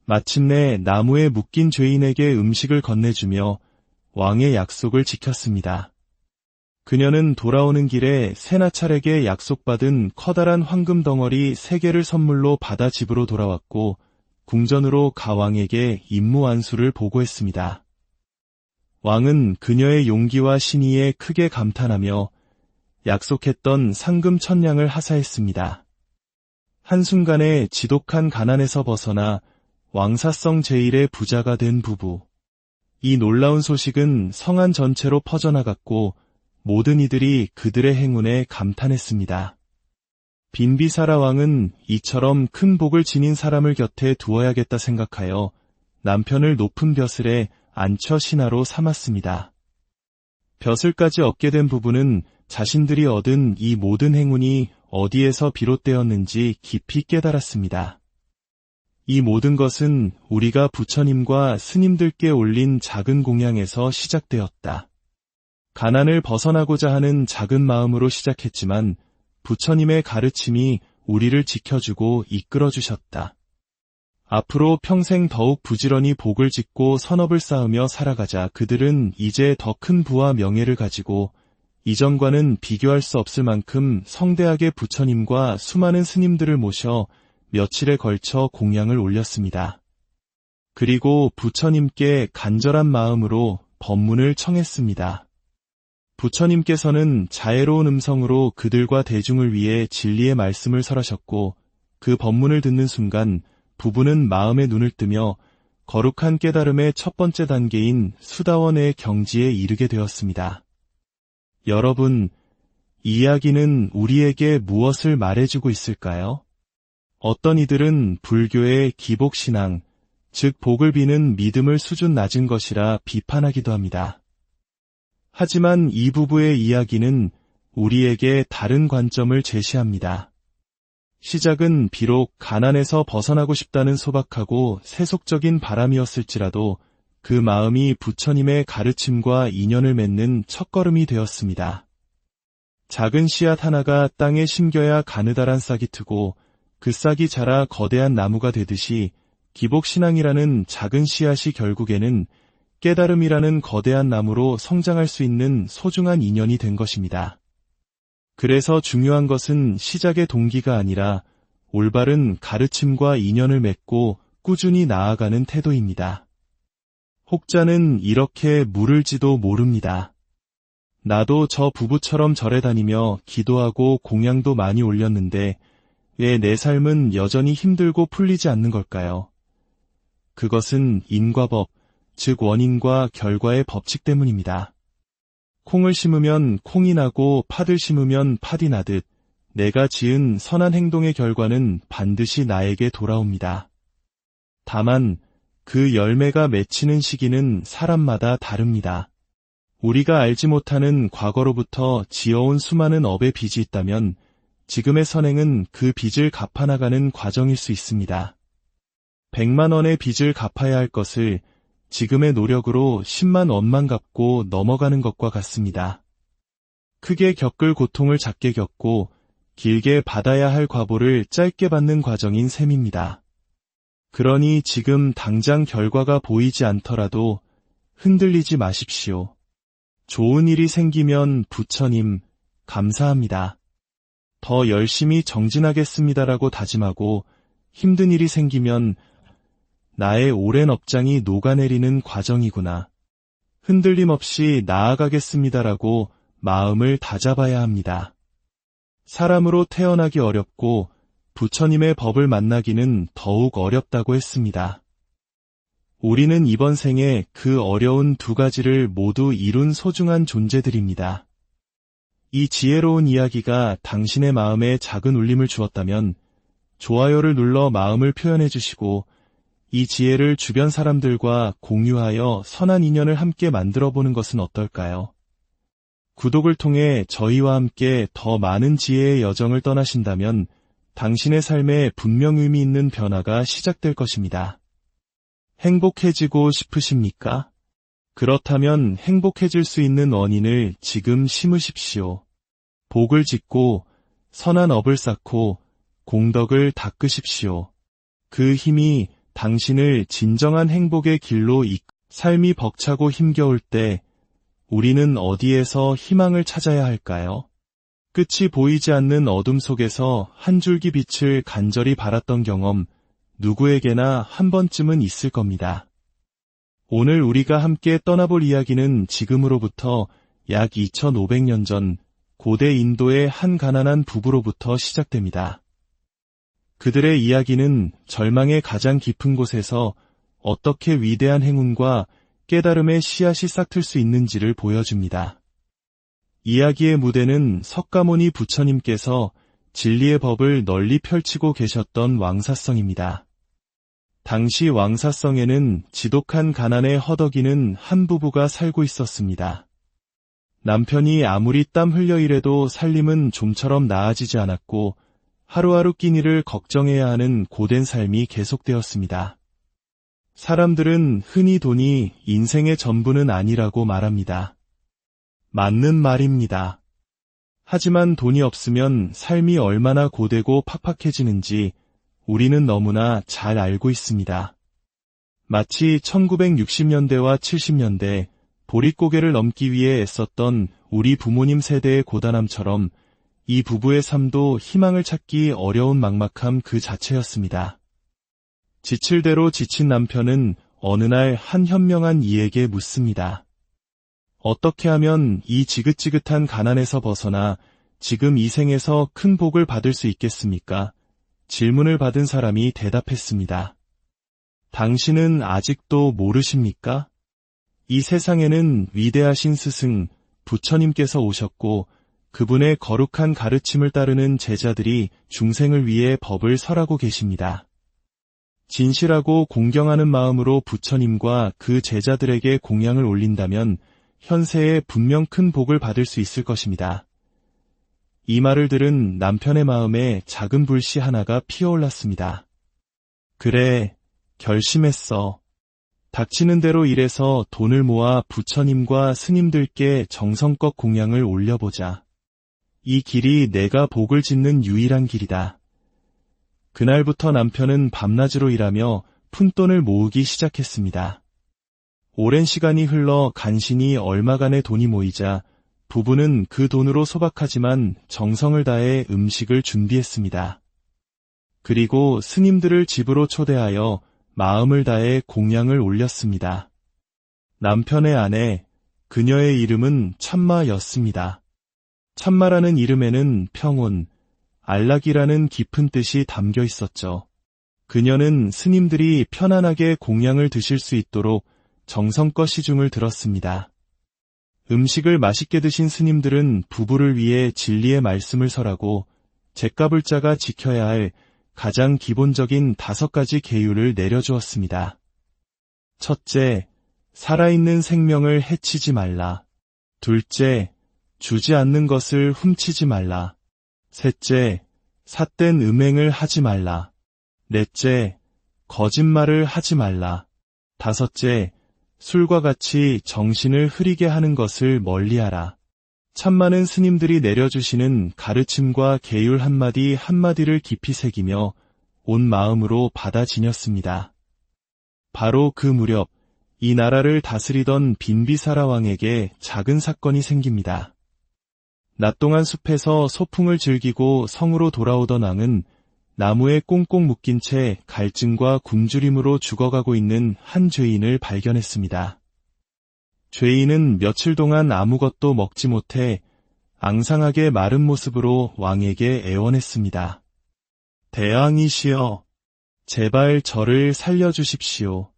마침내 나무에 묶인 죄인에게 음식을 건네주며 왕의 약속을 지켰습니다. 그녀는 돌아오는 길에 새 나찰에게 약속받은 커다란 황금 덩어리 3개를 선물로 받아 집으로 돌아왔고 궁전으로 가왕에게 임무 완수를 보고했습니다. 왕은 그녀의 용기와 신의에 크게 감탄하며 약속했던 상금 1000냥을 하사했습니다. 한순간에 지독한 가난에서 벗어나 왕사성 제1의 부자가 된 부부. 이 놀라운 소식은 성안 전체로 퍼져나갔고 모든 이들이 그들의 행운에 감탄했습니다. 빈비사라 왕은 이처럼 큰 복을 지닌 사람을 곁에 두어야겠다 생각하여 남편을 높은 벼슬에 안처 신하로 삼았습니다. 벼슬까지 얻게 된 부부는 자신들이 얻은 이 모든 행운이 어디에서 비롯되었는지 깊이 깨달았습니다. 이 모든 것은 우리가 부처님과 스님들께 올린 작은 공양에서 시작되었다. 가난을 벗어나고자 하는 작은 마음으로 시작했지만 부처님의 가르침이 우리를 지켜주고 이끌어주셨다. 앞으로 평생 더욱 부지런히 복을 짓고 선업을 쌓으며 살아가자. 그들은 이제 더 큰 부와 명예를 가지고 이전과는 비교할 수 없을 만큼 성대하게 부처님과 수많은 스님들을 모셔 며칠에 걸쳐 공양을 올렸습니다. 그리고 부처님께 간절한 마음으로 법문을 청했습니다. 부처님께서는 자애로운 음성으로 그들과 대중을 위해 진리의 말씀을 설하셨고 그 법문을 듣는 순간 부부는 마음의 눈을 뜨며 거룩한 깨달음의 첫 번째 단계인 수다원의 경지에 이르게 되었습니다. 여러분, 이 이야기는 우리에게 무엇을 말해주고 있을까요? 어떤 이들은 불교의 기복신앙, 즉 복을 비는 믿음을 수준 낮은 것이라 비판하기도 합니다. 하지만 이 부부의 이야기는 우리에게 다른 관점을 제시합니다. 시작은 비록 가난에서 벗어나고 싶다는 소박하고 세속적인 바람이었을지라도 그 마음이 부처님의 가르침과 인연을 맺는 첫걸음이 되었습니다. 작은 씨앗 하나가 땅에 심겨야 가느다란 싹이 트고 그 싹이 자라 거대한 나무가 되듯이 기복신앙이라는 작은 씨앗이 결국에는 깨달음이라는 거대한 나무로 성장할 수 있는 소중한 인연이 된 것입니다. 그래서 중요한 것은 시작의 동기가 아니라 올바른 가르침과 인연을 맺고 꾸준히 나아가는 태도입니다. 혹자는 이렇게 물을지도 모릅니다. 나도 저 부부처럼 절에 다니며 기도하고 공양도 많이 올렸는데 왜 내 삶은 여전히 힘들고 풀리지 않는 걸까요? 그것은 인과법, 즉 원인과 결과의 법칙 때문입니다. 콩을 심으면 콩이 나고 팥을 심으면 팥이 나듯 내가 지은 선한 행동의 결과는 반드시 나에게 돌아옵니다. 다만 그 열매가 맺히는 시기는 사람마다 다릅니다. 우리가 알지 못하는 과거로부터 지어온 수많은 업의 빚이 있다면 지금의 선행은 그 빚을 갚아나가는 과정일 수 있습니다. 100만 원의 빚을 갚아야 할 것을 지금의 노력으로 10만 원만 갚고 넘어가는 것과 같습니다. 크게 겪을 고통을 작게 겪고 길게 받아야 할 과보를 짧게 받는 과정인 셈입니다. 그러니 지금 당장 결과가 보이지 않더라도 흔들리지 마십시오. 좋은 일이 생기면 부처님, 감사합니다. 더 열심히 정진하겠습니다라고 다짐하고 힘든 일이 생기면 나의 오랜 업장이 녹아내리는 과정이구나. 흔들림 없이 나아가겠습니다라고 마음을 다잡아야 합니다. 사람으로 태어나기 어렵고 부처님의 법을 만나기는 더욱 어렵다고 했습니다. 우리는 이번 생에 그 어려운 두 가지를 모두 이룬 소중한 존재들입니다. 이 지혜로운 이야기가 당신의 마음에 작은 울림을 주었다면 좋아요를 눌러 마음을 표현해 주시고 이 지혜를 주변 사람들과 공유하여 선한 인연을 함께 만들어보는 것은 어떨까요? 구독을 통해 저희와 함께 더 많은 지혜의 여정을 떠나신다면 당신의 삶에 분명 의미 있는 변화가 시작될 것입니다. 행복해지고 싶으십니까? 그렇다면 행복해질 수 있는 원인을 지금 심으십시오. 복을 짓고 선한 업을 쌓고 공덕을 닦으십시오. 그 힘이 당신을 진정한 행복의 길로 삶이 벅차고 힘겨울 때 우리는 어디에서 희망을 찾아야 할까요? 끝이 보이지 않는 어둠 속에서 한 줄기 빛을 간절히 바랐던 경험, 누구에게나 한 번쯤은 있을 겁니다. 오늘 우리가 함께 떠나볼 이야기는 지금으로부터 약 2500년 전 고대 인도의 한 가난한 부부로부터 시작됩니다. 그들의 이야기는 절망의 가장 깊은 곳에서 어떻게 위대한 행운과 깨달음의 씨앗이 싹틀 수 있는지를 보여줍니다. 이야기의 무대는 석가모니 부처님께서 진리의 법을 널리 펼치고 계셨던 왕사성입니다. 당시 왕사성에는 지독한 가난에 허덕이는 한 부부가 살고 있었습니다. 남편이 아무리 땀 흘려 일해도 살림은 좀처럼 나아지지 않았고 하루하루 끼니를 걱정해야 하는 고된 삶이 계속되었습니다. 사람들은 흔히 돈이 인생의 전부는 아니라고 말합니다. 맞는 말입니다. 하지만 돈이 없으면 삶이 얼마나 고되고 팍팍해지는지 우리는 너무나 잘 알고 있습니다. 마치 1960년대와 70년대 보릿고개를 넘기 위해 애썼던 우리 부모님 세대의 고단함처럼 이 부부의 삶도 희망을 찾기 어려운 막막함 그 자체였습니다. 지칠 대로 지친 남편은 어느 날 한 현명한 이에게 묻습니다. 어떻게 하면 이 지긋지긋한 가난에서 벗어나 지금 이 생에서 큰 복을 받을 수 있겠습니까? 질문을 받은 사람이 대답했습니다. 당신은 아직도 모르십니까? 이 세상에는 위대하신 스승, 부처님께서 오셨고 그분의 거룩한 가르침을 따르는 제자들이 중생을 위해 법을 설하고 계십니다. 진실하고 공경하는 마음으로 부처님과 그 제자들에게 공양을 올린다면 현세에 분명 큰 복을 받을 수 있을 것입니다. 이 말을 들은 남편의 마음에 작은 불씨 하나가 피어올랐습니다. 그래, 결심했어. 닥치는 대로 일해서 돈을 모아 부처님과 스님들께 정성껏 공양을 올려보자. 이 길이 내가 복을 짓는 유일한 길이다. 그날부터 남편은 밤낮으로 일하며 푼돈을 모으기 시작했습니다. 오랜 시간이 흘러 간신히 얼마간의 돈이 모이자 부부는 그 돈으로 소박하지만 정성을 다해 음식을 준비했습니다. 그리고 스님들을 집으로 초대하여 마음을 다해 공양을 올렸습니다. 남편의 아내, 그녀의 이름은 참마였습니다. 참마라는 이름에는 평온, 안락이라는 깊은 뜻이 담겨 있었죠. 그녀는 스님들이 편안하게 공양을 드실 수 있도록 정성껏 시중을 들었습니다. 음식을 맛있게 드신 스님들은 부부를 위해 진리의 말씀을 설하고 잿가불자가 지켜야 할 가장 기본적인 5가지 계율을 내려주었습니다. 첫째, 살아있는 생명을 해치지 말라. 둘째, 주지 않는 것을 훔치지 말라. 셋째, 삿된 음행을 하지 말라. 넷째, 거짓말을 하지 말라. 다섯째, 술과 같이 정신을 흐리게 하는 것을 멀리하라. 참 많은 스님들이 내려주시는 가르침과 계율 한마디 한마디를 깊이 새기며 온 마음으로 받아 지녔습니다. 바로 그 무렵 이 나라를 다스리던 빈비사라 왕에게 작은 사건이 생깁니다. 낮 동안 숲에서 소풍을 즐기고 성으로 돌아오던 왕은 나무에 꽁꽁 묶인 채 갈증과 굶주림으로 죽어가고 있는 한 죄인을 발견했습니다. 죄인은 며칠 동안 아무것도 먹지 못해 앙상하게 마른 모습으로 왕에게 애원했습니다. 대왕이시여, 제발 저를 살려주십시오.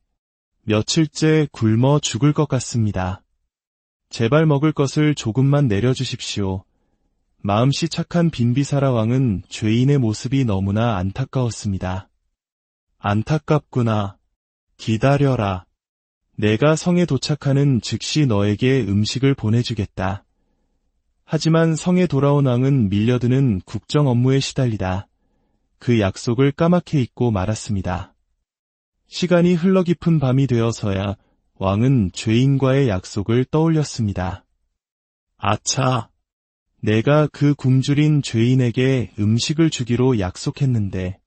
며칠째 굶어 죽을 것 같습니다. 제발 먹을 것을 조금만 내려주십시오. 마음씨 착한 빈비사라 왕은 죄인의 모습이 너무나 안타까웠습니다. 안타깝구나. 기다려라. 내가 성에 도착하는 즉시 너에게 음식을 보내주겠다. 하지만 성에 돌아온 왕은 밀려드는 국정 업무에 시달리다 그 약속을 까맣게 잊고 말았습니다. 시간이 흘러 깊은 밤이 되어서야 왕은 죄인과의 약속을 떠올렸습니다. 아차! 내가 그 굶주린 죄인에게 음식을 주기로 약속했는데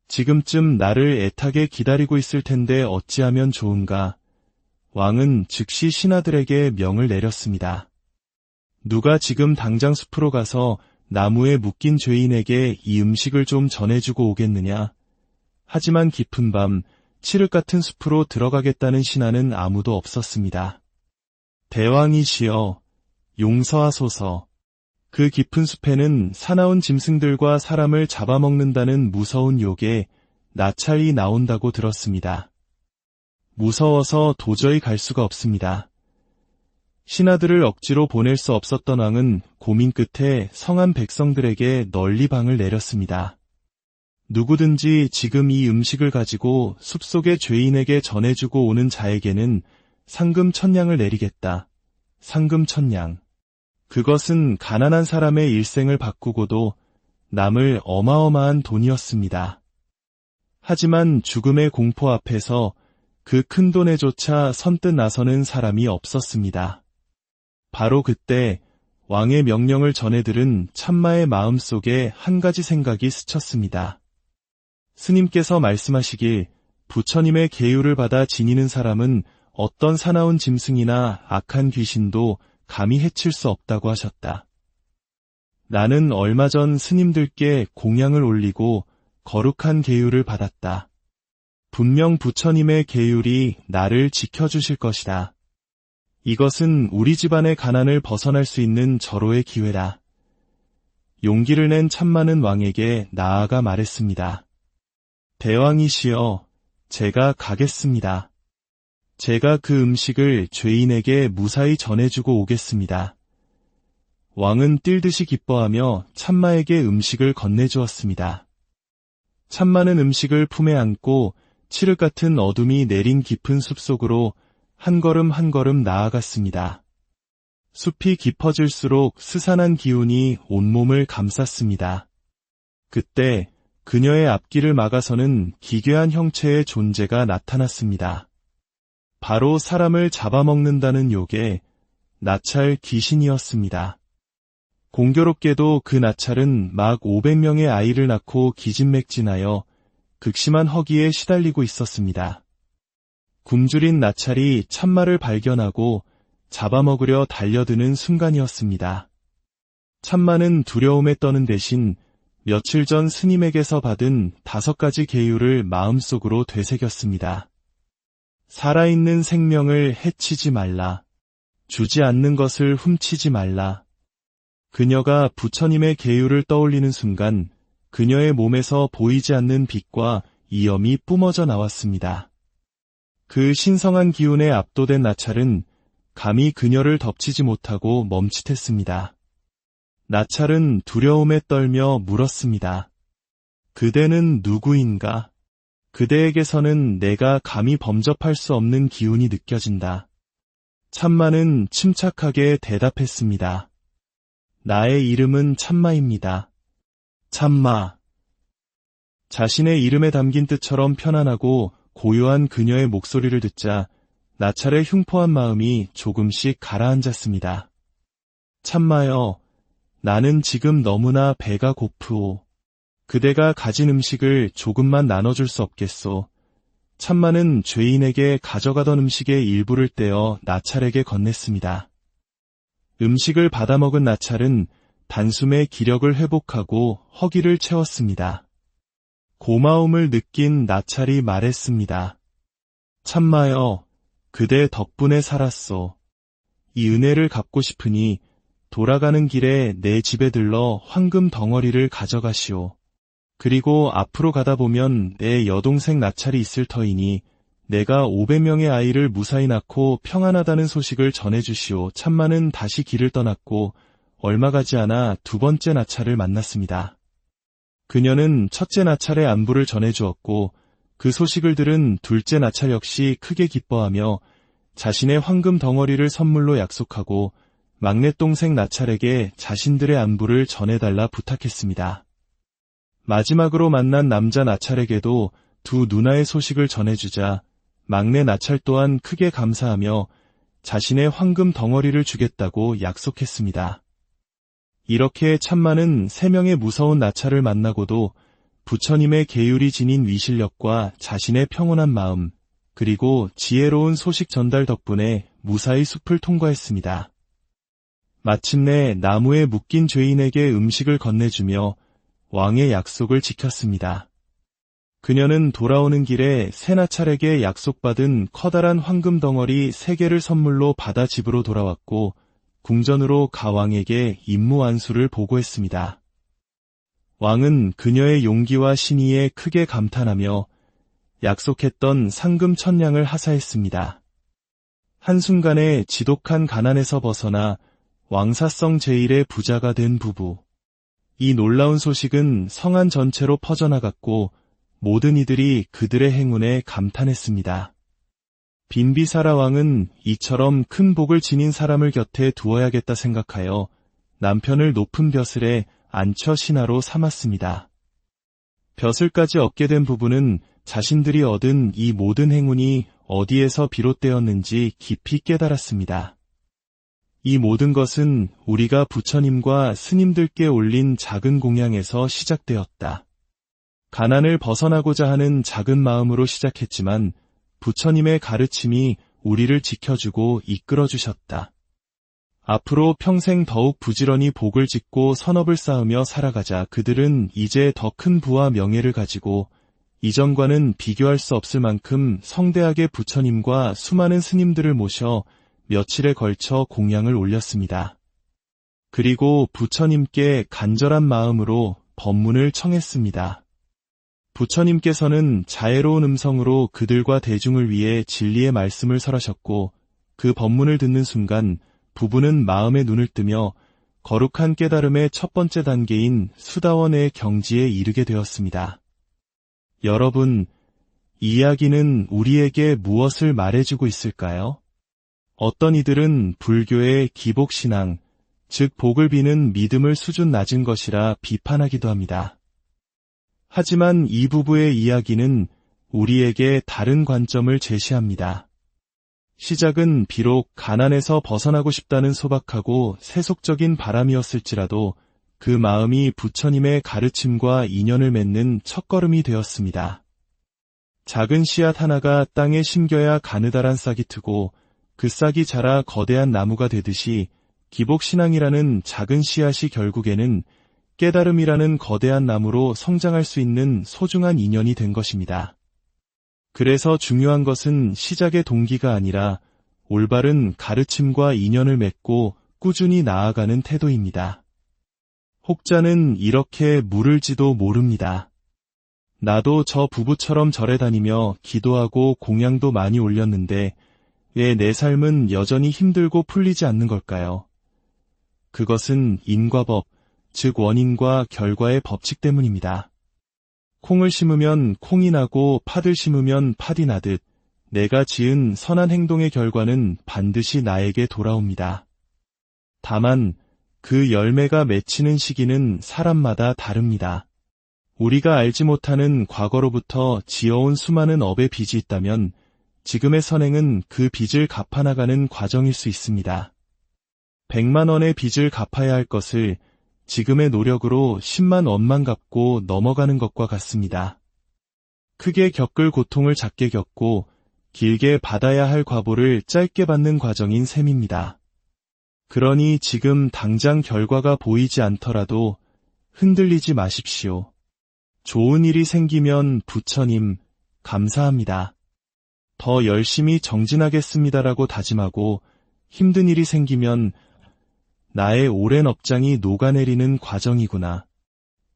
지금쯤 나를 애타게 기다리고 있을 텐데 어찌하면 좋은가. 왕은 즉시 신하들에게 명을 내렸습니다. 누가 지금 당장 숲으로 가서 나무에 묶인 죄인에게 이 음식을 좀 전해주고 오겠느냐. 하지만 깊은 밤 칠흑 같은 숲으로 들어가겠다는 신하는 아무도 없었습니다. 대왕이시여, 용서하소서. 그 깊은 숲에는 사나운 짐승들과 사람을 잡아먹는다는 무서운 욕에 나찰이 나온다고 들었습니다. 무서워서 도저히 갈 수가 없습니다. 신하들을 억지로 보낼 수 없었던 왕은 고민 끝에 성한 백성들에게 널리 방을 내렸습니다. 누구든지 지금 이 음식을 가지고 숲속의 죄인에게 전해주고 오는 자에게는 상금 1000냥을 내리겠다. 상금 1000냥. 그것은 가난한 사람의 일생을 바꾸고도 남을 어마어마한 돈이었습니다. 하지만 죽음의 공포 앞에서 그 큰 돈에조차 선뜻 나서는 사람이 없었습니다. 바로 그때 왕의 명령을 전해들은 참마의 마음속에 한 가지 생각이 스쳤습니다. 스님께서 말씀하시길 부처님의 계율을 받아 지니는 사람은 어떤 사나운 짐승이나 악한 귀신도 감히 해칠 수 없다고 하셨다. 나는 얼마 전 스님들께 공양을 올리고 거룩한 계율을 받았다. 분명 부처님의 계율이 나를 지켜주실 것이다. 이것은 우리 집안의 가난을 벗어날 수 있는 절호의 기회다. 용기를 낸 참많은 왕에게 나아가 말했습니다. 대왕이시여, 제가 가겠습니다. 제가 그 음식을 죄인에게 무사히 전해주고 오겠습니다. 왕은 뛸듯이 기뻐하며 참마에게 음식을 건네주었습니다. 참마는 음식을 품에 안고 칠흑 같은 어둠이 내린 깊은 숲속으로 한 걸음 한 걸음 나아갔습니다. 숲이 깊어질수록 스산한 기운이 온몸을 감쌌습니다. 그때 그녀의 앞길을 막아서는 기괴한 형체의 존재가 나타났습니다. 바로 사람을 잡아먹는다는 욕의 나찰 귀신이었습니다. 공교롭게도 그 나찰은 막 500명의 아이를 낳고 기진맥진하여 극심한 허기에 시달리고 있었습니다. 굶주린 나찰이 참마를 발견하고 잡아먹으려 달려드는 순간이었습니다. 참마는 두려움에 떠는 대신 며칠 전 스님에게서 받은 5가지 계율을 마음속으로 되새겼습니다. 살아있는 생명을 해치지 말라. 주지 않는 것을 훔치지 말라. 그녀가 부처님의 계율을 떠올리는 순간 그녀의 몸에서 보이지 않는 빛과 이염이 뿜어져 나왔습니다. 그 신성한 기운에 압도된 나찰은 감히 그녀를 덮치지 못하고 멈칫했습니다. 나찰은 두려움에 떨며 물었습니다. 그대는 누구인가? 그대에게서는 내가 감히 범접할 수 없는 기운이 느껴진다. 참마는 침착하게 대답했습니다. 나의 이름은 참마입니다. 참마. 자신의 이름에 담긴 뜻처럼 편안하고 고요한 그녀의 목소리를 듣자 나찰의 흉포한 마음이 조금씩 가라앉았습니다. 참마여, 나는 지금 너무나 배가 고프오. 그대가 가진 음식을 조금만 나눠줄 수 없겠소. 참마는 죄인에게 가져가던 음식의 일부를 떼어 나찰에게 건넸습니다. 음식을 받아먹은 나찰은 단숨에 기력을 회복하고 허기를 채웠습니다. 고마움을 느낀 나찰이 말했습니다. 참마여, 그대 덕분에 살았소. 이 은혜를 갚고 싶으니 돌아가는 길에 내 집에 들러 황금 덩어리를 가져가시오. 그리고 앞으로 가다 보면 내 여동생 나찰이 있을 터이니 내가 500명의 아이를 무사히 낳고 평안하다는 소식을 전해주시오. 참마는 다시 길을 떠났고 얼마 가지 않아 2번째 나찰을 만났습니다. 그녀는 첫째 나찰의 안부를 전해주었고 그 소식을 들은 둘째 나찰 역시 크게 기뻐하며 자신의 황금 덩어리를 선물로 약속하고 막내 동생 나찰에게 자신들의 안부를 전해달라 부탁했습니다. 마지막으로 만난 남자 나찰에게도 두 누나의 소식을 전해주자 막내 나찰 또한 크게 감사하며 자신의 황금 덩어리를 주겠다고 약속했습니다. 이렇게 참마는 3명의 무서운 나찰을 만나고도 부처님의 계율이 지닌 위실력과 자신의 평온한 마음, 그리고 지혜로운 소식 전달 덕분에 무사히 숲을 통과했습니다. 마침내 나무에 묶인 죄인에게 음식을 건네주며 왕의 약속을 지켰습니다. 그녀는 돌아오는 길에 새 나찰에게 약속받은 커다란 황금 덩어리 3개를 선물로 받아 집으로 돌아왔고 궁전으로 가왕에게 임무 완수를 보고했습니다. 왕은 그녀의 용기와 신의에 크게 감탄하며 약속했던 상금 1000냥을 하사했습니다. 한순간에 지독한 가난에서 벗어나 왕사성 제1의 부자가 된 부부. 이 놀라운 소식은 성안 전체로 퍼져나갔고 모든 이들이 그들의 행운에 감탄했습니다. 빈비사라 왕은 이처럼 큰 복을 지닌 사람을 곁에 두어야겠다 생각하여 남편을 높은 벼슬에 안처 신하로 삼았습니다. 벼슬까지 얻게 된 부부는 자신들이 얻은 이 모든 행운이 어디에서 비롯되었는지 깊이 깨달았습니다. 이 모든 것은 우리가 부처님과 스님들께 올린 작은 공양에서 시작되었다. 가난을 벗어나고자 하는 작은 마음으로 시작했지만 부처님의 가르침이 우리를 지켜주고 이끌어주셨다. 앞으로 평생 더욱 부지런히 복을 짓고 선업을 쌓으며 살아가자. 그들은 이제 더 큰 부와 명예를 가지고 이전과는 비교할 수 없을 만큼 성대하게 부처님과 수많은 스님들을 모셔 며칠에 걸쳐 공양을 올렸습니다. 그리고 부처님께 간절한 마음으로 법문을 청했습니다. 부처님께서는 자애로운 음성으로 그들과 대중을 위해 진리의 말씀을 설하셨고 그 법문을 듣는 순간 부부는 마음의 눈을 뜨며 거룩한 깨달음의 첫 번째 단계인 수다원의 경지에 이르게 되었습니다. 여러분, 이 이야기는 우리에게 무엇을 말해주고 있을까요? 어떤 이들은 불교의 기복신앙, 즉 복을 비는 믿음을 수준 낮은 것이라 비판하기도 합니다. 하지만 이 부부의 이야기는 우리에게 다른 관점을 제시합니다. 시작은 비록 가난에서 벗어나고 싶다는 소박하고 세속적인 바람이었을지라도 그 마음이 부처님의 가르침과 인연을 맺는 첫걸음이 되었습니다. 작은 씨앗 하나가 땅에 심겨야 가느다란 싹이 트고 그 싹이 자라 거대한 나무가 되듯이 기복신앙이라는 작은 씨앗이 결국에는 깨달음이라는 거대한 나무로 성장할 수 있는 소중한 인연이 된 것입니다. 그래서 중요한 것은 시작의 동기가 아니라 올바른 가르침과 인연을 맺고 꾸준히 나아가는 태도입니다. 혹자는 이렇게 물을지도 모릅니다. 나도 저 부부처럼 절에 다니며 기도하고 공양도 많이 올렸는데 왜 내 삶은 여전히 힘들고 풀리지 않는 걸까요? 그것은 인과법, 즉 원인과 결과의 법칙 때문입니다. 콩을 심으면 콩이 나고 팥을 심으면 팥이 나듯 내가 지은 선한 행동의 결과는 반드시 나에게 돌아옵니다. 다만 그 열매가 맺히는 시기는 사람마다 다릅니다. 우리가 알지 못하는 과거로부터 지어온 수많은 업의 빚이 있다면 지금의 선행은 그 빚을 갚아나가는 과정일 수 있습니다. 100만 원의 빚을 갚아야 할 것을 지금의 노력으로 10만 원만 갚고 넘어가는 것과 같습니다. 크게 겪을 고통을 작게 겪고 길게 받아야 할 과보를 짧게 받는 과정인 셈입니다. 그러니 지금 당장 결과가 보이지 않더라도 흔들리지 마십시오. 좋은 일이 생기면 부처님, 감사합니다. 더 열심히 정진하겠습니다라고 다짐하고 힘든 일이 생기면 나의 오랜 업장이 녹아내리는 과정이구나.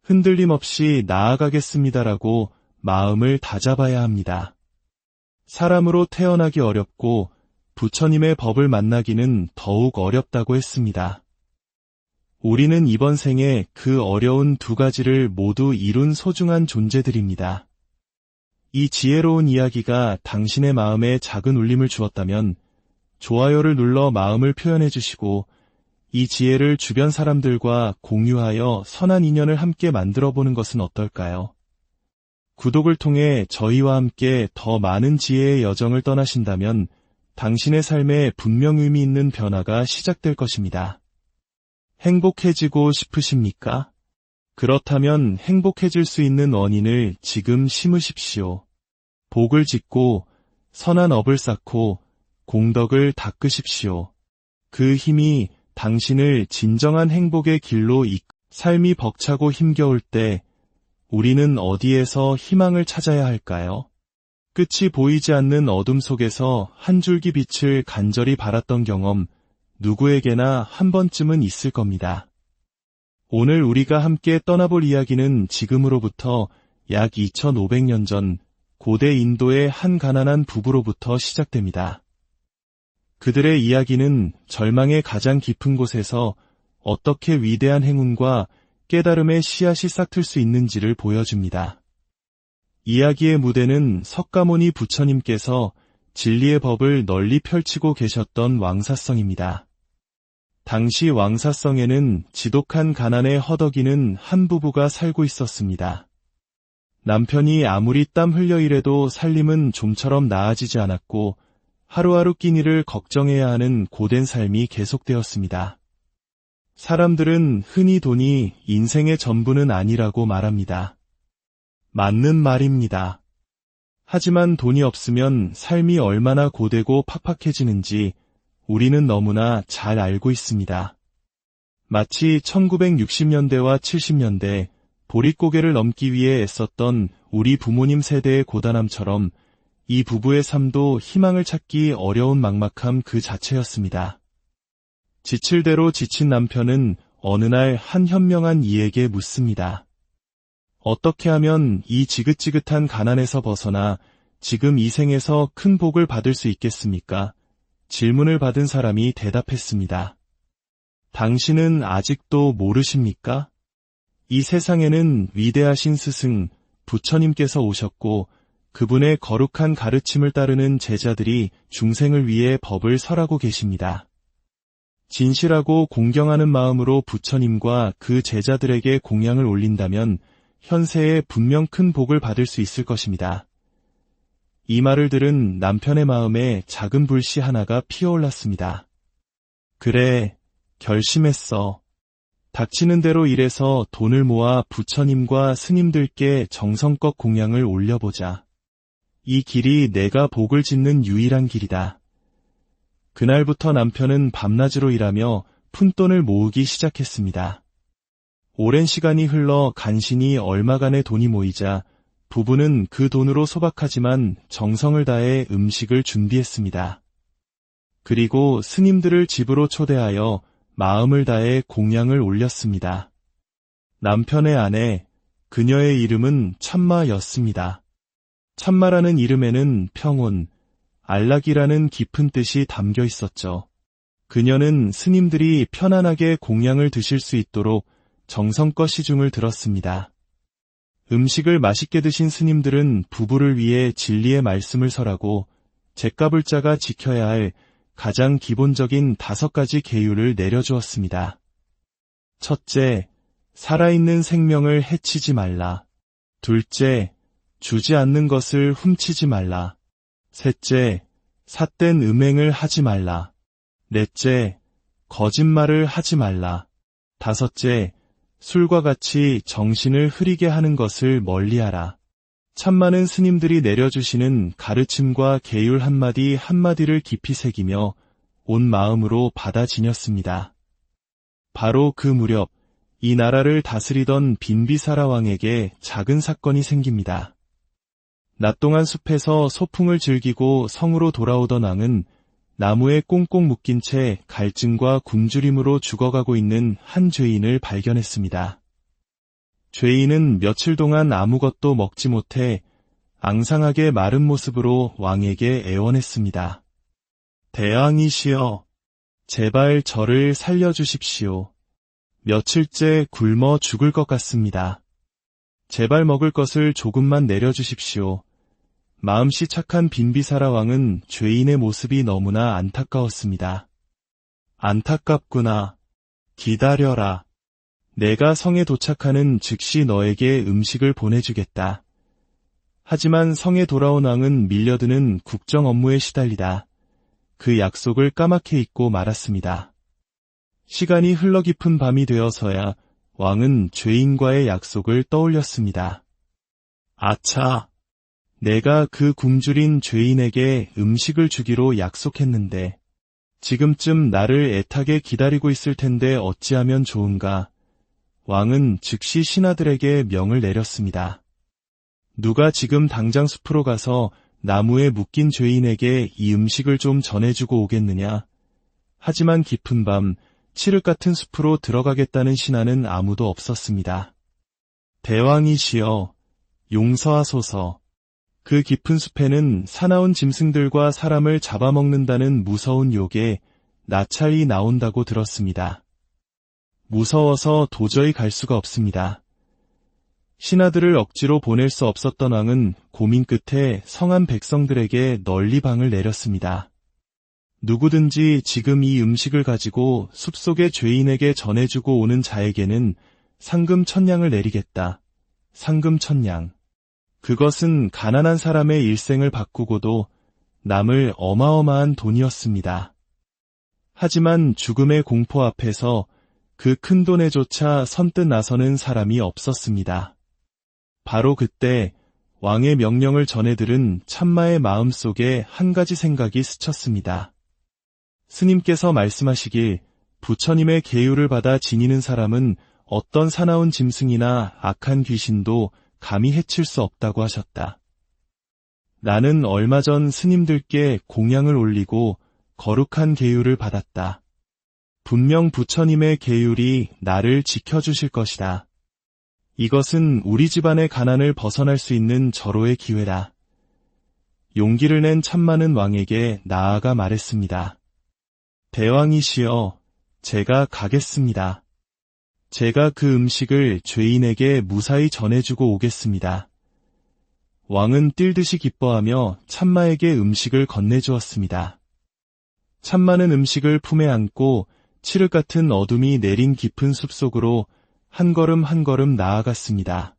흔들림 없이 나아가겠습니다라고 마음을 다잡아야 합니다. 사람으로 태어나기 어렵고 부처님의 법을 만나기는 더욱 어렵다고 했습니다. 우리는 이번 생에 그 어려운 두 가지를 모두 이룬 소중한 존재들입니다. 이 지혜로운 이야기가 당신의 마음에 작은 울림을 주었다면 좋아요를 눌러 마음을 표현해 주시고 이 지혜를 주변 사람들과 공유하여 선한 인연을 함께 만들어 보는 것은 어떨까요? 구독을 통해 저희와 함께 더 많은 지혜의 여정을 떠나신다면 당신의 삶에 분명 의미 있는 변화가 시작될 것입니다. 행복해지고 싶으십니까? 그렇다면 행복해질 수 있는 원인을 지금 심으십시오. 복을 짓고 선한 업을 쌓고 공덕을 닦으십시오. 그 힘이 당신을 진정한 행복의 길로 삶이 벅차고 힘겨울 때 우리는 어디에서 희망을 찾아야 할까요? 끝이 보이지 않는 어둠 속에서 한 줄기 빛을 간절히 바랐던 경험, 누구에게나 한 번쯤은 있을 겁니다. 오늘 우리가 함께 떠나볼 이야기는 지금으로부터 약 2500년 전 고대 인도의 한 가난한 부부로부터 시작됩니다. 그들의 이야기는 절망의 가장 깊은 곳에서 어떻게 위대한 행운과 깨달음의 씨앗이 싹틀 수 있는지를 보여줍니다. 이야기의 무대는 석가모니 부처님께서 진리의 법을 널리 펼치고 계셨던 왕사성입니다. 당시 왕사성에는 지독한 가난에 허덕이는 한 부부가 살고 있었습니다. 남편이 아무리 땀 흘려 일해도 살림은 좀처럼 나아지지 않았고 하루하루 끼니를 걱정해야 하는 고된 삶이 계속되었습니다. 사람들은 흔히 돈이 인생의 전부는 아니라고 말합니다. 맞는 말입니다. 하지만 돈이 없으면 삶이 얼마나 고되고 팍팍해지는지 우리는 너무나 잘 알고 있습니다. 마치 1960년대와 70년대 보릿고개를 넘기 위해 애썼던 우리 부모님 세대의 고단함처럼 이 부부의 삶도 희망을 찾기 어려운 막막함 그 자체였습니다. 지칠 대로 지친 남편은 어느 날 한 현명한 이에게 묻습니다. 어떻게 하면 이 지긋지긋한 가난에서 벗어나 지금 이 생에서 큰 복을 받을 수 있겠습니까? 질문을 받은 사람이 대답했습니다. 당신은 아직도 모르십니까? 이 세상에는 위대하신 스승, 부처님께서 오셨고 그분의 거룩한 가르침을 따르는 제자들이 중생을 위해 법을 설하고 계십니다. 진실하고 공경하는 마음으로 부처님과 그 제자들에게 공양을 올린다면 현세에 분명 큰 복을 받을 수 있을 것입니다. 이 말을 들은 남편의 마음에 작은 불씨 하나가 피어올랐습니다. 그래, 결심했어. 닥치는 대로 일해서 돈을 모아 부처님과 스님들께 정성껏 공양을 올려보자. 이 길이 내가 복을 짓는 유일한 길이다. 그날부터 남편은 밤낮으로 일하며 푼돈을 모으기 시작했습니다. 오랜 시간이 흘러 간신히 얼마간의 돈이 모이자 부부는 그 돈으로 소박하지만 정성을 다해 음식을 준비했습니다. 그리고 스님들을 집으로 초대하여 마음을 다해 공양을 올렸습니다. 남편의 아내, 그녀의 이름은 참마였습니다. 참마라는 이름에는 평온, 안락이라는 깊은 뜻이 담겨 있었죠. 그녀는 스님들이 편안하게 공양을 드실 수 있도록 정성껏 시중을 들었습니다. 음식을 맛있게 드신 스님들은 부부를 위해 진리의 말씀을 설하고 잿가불자가 지켜야 할 가장 기본적인 5가지 계율을 내려주었습니다. 첫째, 살아있는 생명을 해치지 말라. 둘째, 주지 않는 것을 훔치지 말라. 셋째, 삿된 음행을 하지 말라. 넷째, 거짓말을 하지 말라. 다섯째, 술과 같이 정신을 흐리게 하는 것을 멀리하라. 참 많은 스님들이 내려주시는 가르침과 계율 한마디 한마디를 깊이 새기며 온 마음으로 받아 지녔습니다. 바로 그 무렵 이 나라를 다스리던 빈비사라 왕에게 작은 사건이 생깁니다. 낮 동안 숲에서 소풍을 즐기고 성으로 돌아오던 왕은 나무에 꽁꽁 묶인 채 갈증과 굶주림으로 죽어가고 있는 한 죄인을 발견했습니다. 죄인은 며칠 동안 아무것도 먹지 못해 앙상하게 마른 모습으로 왕에게 애원했습니다. 대왕이시여, 제발 저를 살려주십시오. 며칠째 굶어 죽을 것 같습니다. 제발 먹을 것을 조금만 내려주십시오. 마음씨 착한 빈비사라 왕은 죄인의 모습이 너무나 안타까웠습니다. 안타깝구나. 기다려라. 내가 성에 도착하는 즉시 너에게 음식을 보내주겠다. 하지만 성에 돌아온 왕은 밀려드는 국정 업무에 시달리다 그 약속을 까맣게 잊고 말았습니다. 시간이 흘러 깊은 밤이 되어서야 왕은 죄인과의 약속을 떠올렸습니다. 아차! 내가 그 굶주린 죄인에게 음식을 주기로 약속했는데 지금쯤 나를 애타게 기다리고 있을 텐데 어찌하면 좋은가. 왕은 즉시 신하들에게 명을 내렸습니다. 누가 지금 당장 숲으로 가서 나무에 묶인 죄인에게 이 음식을 좀 전해주고 오겠느냐. 하지만 깊은 밤 칠흑 같은 숲으로 들어가겠다는 신하는 아무도 없었습니다. 대왕이시여, 용서하소서. 그 깊은 숲에는 사나운 짐승들과 사람을 잡아먹는다는 무서운 욕에 나찰이 나온다고 들었습니다. 무서워서 도저히 갈 수가 없습니다. 신하들을 억지로 보낼 수 없었던 왕은 고민 끝에 성한 백성들에게 널리 방을 내렸습니다. 누구든지 지금 이 음식을 가지고 숲속의 죄인에게 전해주고 오는 자에게는 상금 1000냥을 내리겠다. 상금 1000냥. 그것은 가난한 사람의 일생을 바꾸고도 남을 어마어마한 돈이었습니다. 하지만 죽음의 공포 앞에서 그 큰 돈에조차 선뜻 나서는 사람이 없었습니다. 바로 그때 왕의 명령을 전해들은 참마의 마음속에 한 가지 생각이 스쳤습니다. 스님께서 말씀하시길 부처님의 계율을 받아 지니는 사람은 어떤 사나운 짐승이나 악한 귀신도 감히 해칠 수 없다고 하셨다. 나는 얼마 전 스님들께 공양을 올리고 거룩한 계율을 받았다. 분명 부처님의 계율이 나를 지켜주실 것이다. 이것은 우리 집안의 가난을 벗어날 수 있는 절호의 기회다. 용기를 낸 참마는 왕에게 나아가 말했습니다. 대왕이시여, 제가 가겠습니다. 제가 그 음식을 죄인에게 무사히 전해주고 오겠습니다. 왕은 뛸듯이 기뻐하며 참마에게 음식을 건네주었습니다. 참마는 음식을 품에 안고 칠흑 같은 어둠이 내린 깊은 숲속으로 한 걸음 한 걸음 나아갔습니다.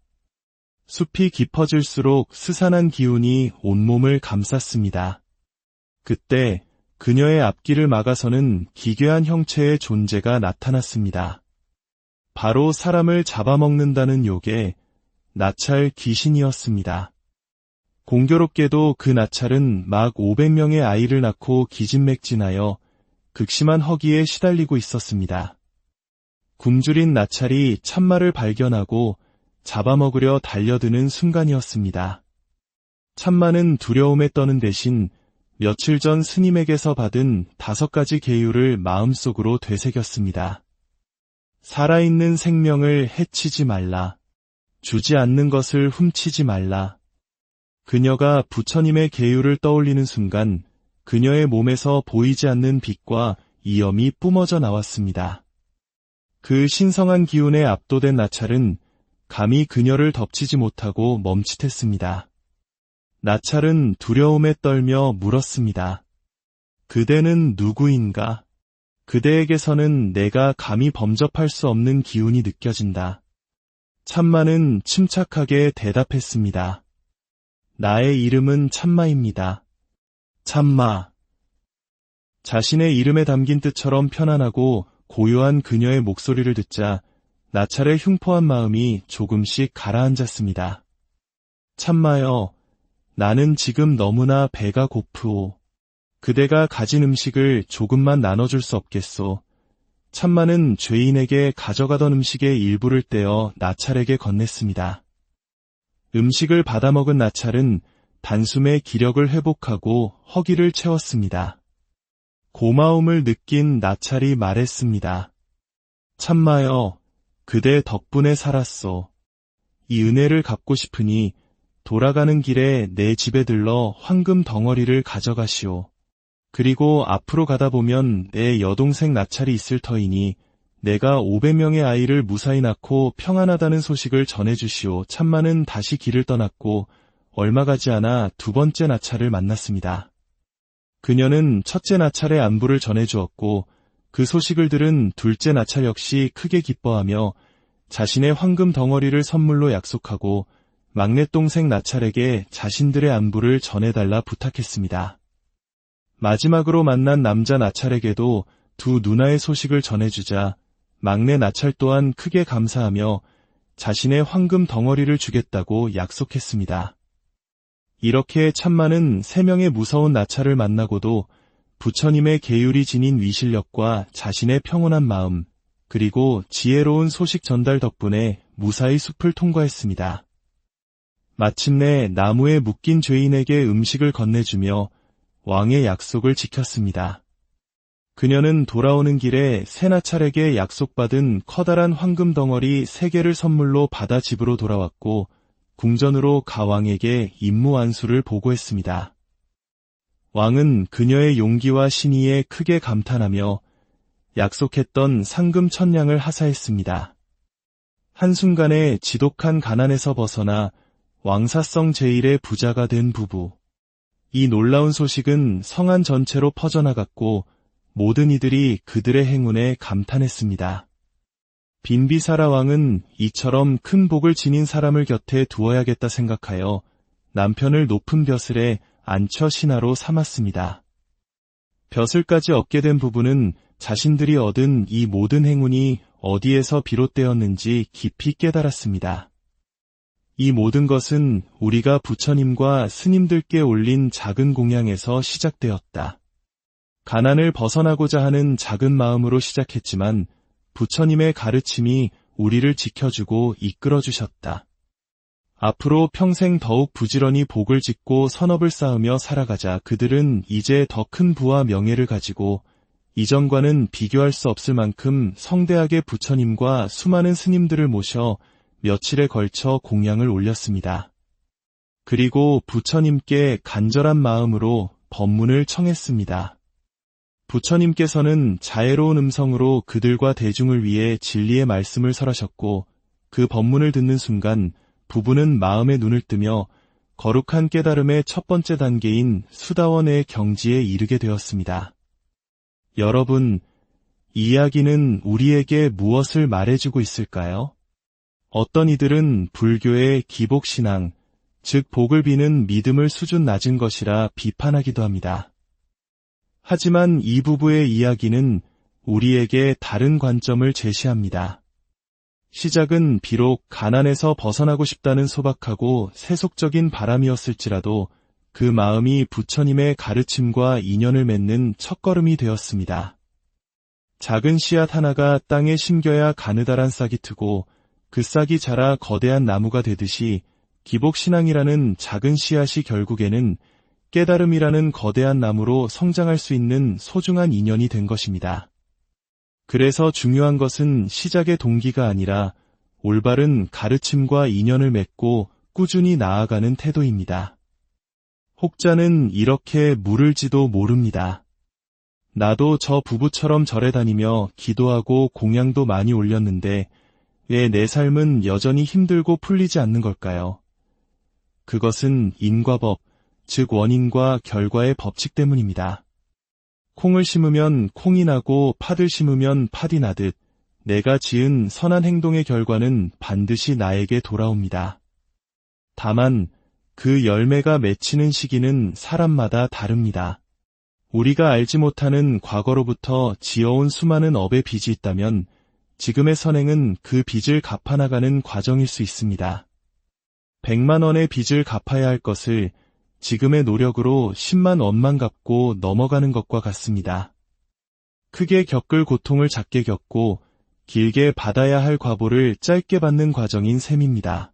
숲이 깊어질수록 스산한 기운이 온몸을 감쌌습니다. 그때 그녀의 앞길을 막아서는 기괴한 형체의 존재가 나타났습니다. 바로 사람을 잡아먹는다는 욕의 나찰 귀신이었습니다. 공교롭게도 그 나찰은 막 500명의 아이를 낳고 기진맥진하여 극심한 허기에 시달리고 있었습니다. 굶주린 나찰이 참마를 발견하고 잡아먹으려 달려드는 순간이었습니다. 참마는 두려움에 떠는 대신 며칠 전 스님에게서 받은 5가지 계율을 마음속으로 되새겼습니다. 살아있는 생명을 해치지 말라. 주지 않는 것을 훔치지 말라. 그녀가 부처님의 계율을 떠올리는 순간 그녀의 몸에서 보이지 않는 빛과 이염이 뿜어져 나왔습니다. 그 신성한 기운에 압도된 나찰은 감히 그녀를 덮치지 못하고 멈칫했습니다. 나찰은 두려움에 떨며 물었습니다. 그대는 누구인가? 그대에게서는 내가 감히 범접할 수 없는 기운이 느껴진다. 참마는 침착하게 대답했습니다. 나의 이름은 참마입니다. 참마. 자신의 이름에 담긴 뜻처럼 편안하고 고요한 그녀의 목소리를 듣자 나찰의 흉포한 마음이 조금씩 가라앉았습니다. 참마여, 나는 지금 너무나 배가 고프오. 그대가 가진 음식을 조금만 나눠줄 수 없겠소. 참마는 죄인에게 가져가던 음식의 일부를 떼어 나찰에게 건넸습니다. 음식을 받아먹은 나찰은 단숨에 기력을 회복하고 허기를 채웠습니다. 고마움을 느낀 나찰이 말했습니다. 참마여, 그대 덕분에 살았소. 이 은혜를 갚고 싶으니 돌아가는 길에 내 집에 들러 황금 덩어리를 가져가시오. 그리고 앞으로 가다 보면 내 여동생 나찰이 있을 터이니 내가 500명의 아이를 무사히 낳고 평안하다는 소식을 전해주시오. 참마는 다시 길을 떠났고 얼마 가지 않아 2번째 나찰을 만났습니다. 그녀는 첫째 나찰의 안부를 전해주었고 그 소식을 들은 둘째 나찰 역시 크게 기뻐하며 자신의 황금 덩어리를 선물로 약속하고 막내 동생 나찰에게 자신들의 안부를 전해달라 부탁했습니다. 마지막으로 만난 남자 나찰에게도 두 누나의 소식을 전해주자 막내 나찰 또한 크게 감사하며 자신의 황금 덩어리를 주겠다고 약속했습니다. 이렇게 참마는 3명의 무서운 나찰을 만나고도 부처님의 계율이 지닌 위실력과 자신의 평온한 마음, 그리고 지혜로운 소식 전달 덕분에 무사히 숲을 통과했습니다. 마침내 나무에 묶인 죄인에게 음식을 건네주며 왕의 약속을 지켰습니다. 그녀는 돌아오는 길에 새 나찰에게 약속받은 커다란 황금 덩어리 3개를 선물로 받아 집으로 돌아왔고 궁전으로 가왕에게 임무 완수를 보고했습니다. 왕은 그녀의 용기와 신의에 크게 감탄하며 약속했던 상금 1000냥을 하사했습니다. 한순간에 지독한 가난에서 벗어나 왕사성 제1의 부자가 된 부부. 이 놀라운 소식은 성안 전체로 퍼져나갔고 모든 이들이 그들의 행운에 감탄했습니다. 빈비사라 왕은 이처럼 큰 복을 지닌 사람을 곁에 두어야겠다 생각하여 남편을 높은 벼슬에 안처 신하로 삼았습니다. 벼슬까지 얻게 된 부부는 자신들이 얻은 이 모든 행운이 어디에서 비롯되었는지 깊이 깨달았습니다. 이 모든 것은 우리가 부처님과 스님들께 올린 작은 공양에서 시작되었다. 가난을 벗어나고자 하는 작은 마음으로 시작했지만 부처님의 가르침이 우리를 지켜주고 이끌어주셨다. 앞으로 평생 더욱 부지런히 복을 짓고 선업을 쌓으며 살아가자. 그들은 이제 더 큰 부와 명예를 가지고 이전과는 비교할 수 없을 만큼 성대하게 부처님과 수많은 스님들을 모셔 며칠에 걸쳐 공양을 올렸습니다. 그리고 부처님께 간절한 마음으로 법문을 청했습니다. 부처님께서는 자애로운 음성으로 그들과 대중을 위해 진리의 말씀을 설하셨고 그 법문을 듣는 순간 부부는 마음의 눈을 뜨며 거룩한 깨달음의 첫 번째 단계인 수다원의 경지에 이르게 되었습니다. 여러분, 이 이야기는 우리에게 무엇을 말해주고 있을까요? 어떤 이들은 불교의 기복신앙, 즉 복을 비는 믿음을 수준 낮은 것이라 비판하기도 합니다. 하지만 이 부부의 이야기는 우리에게 다른 관점을 제시합니다. 시작은 비록 가난에서 벗어나고 싶다는 소박하고 세속적인 바람이었을지라도 그 마음이 부처님의 가르침과 인연을 맺는 첫걸음이 되었습니다. 작은 씨앗 하나가 땅에 심겨야 가느다란 싹이 트고 그 싹이 자라 거대한 나무가 되듯이 기복신앙이라는 작은 씨앗이 결국에는 깨달음이라는 거대한 나무로 성장할 수 있는 소중한 인연이 된 것입니다. 그래서 중요한 것은 시작의 동기가 아니라 올바른 가르침과 인연을 맺고 꾸준히 나아가는 태도입니다. 혹자는 이렇게 물을지도 모릅니다. 나도 저 부부처럼 절에 다니며 기도하고 공양도 많이 올렸는데 왜 내 삶은 여전히 힘들고 풀리지 않는 걸까요? 그것은 인과법, 즉 원인과 결과의 법칙 때문입니다. 콩을 심으면 콩이 나고 팥을 심으면 팥이 나듯 내가 지은 선한 행동의 결과는 반드시 나에게 돌아옵니다. 다만 그 열매가 맺히는 시기는 사람마다 다릅니다. 우리가 알지 못하는 과거로부터 지어온 수많은 업의 빚이 있다면 지금의 선행은 그 빚을 갚아나가는 과정일 수 있습니다. 100만 원의 빚을 갚아야 할 것을 지금의 노력으로 10만 원만 갚고 넘어가는 것과 같습니다. 크게 겪을 고통을 작게 겪고 길게 받아야 할 과보를 짧게 받는 과정인 셈입니다.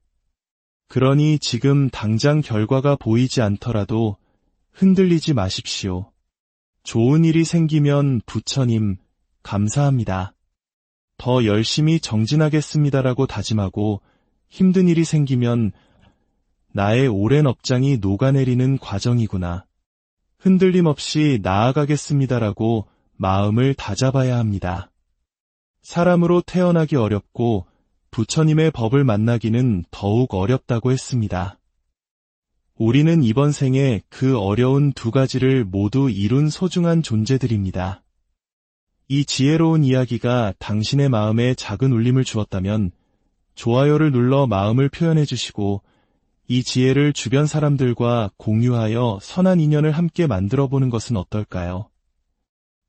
그러니 지금 당장 결과가 보이지 않더라도 흔들리지 마십시오. 좋은 일이 생기면 부처님, 감사합니다. 더 열심히 정진하겠습니다라고 다짐하고 힘든 일이 생기면 나의 오랜 업장이 녹아내리는 과정이구나. 흔들림 없이 나아가겠습니다라고 마음을 다잡아야 합니다. 사람으로 태어나기 어렵고 부처님의 법을 만나기는 더욱 어렵다고 했습니다. 우리는 이번 생에 그 어려운 두 가지를 모두 이룬 소중한 존재들입니다. 이 지혜로운 이야기가 당신의 마음에 작은 울림을 주었다면 좋아요를 눌러 마음을 표현해 주시고 이 지혜를 주변 사람들과 공유하여 선한 인연을 함께 만들어 보는 것은 어떨까요?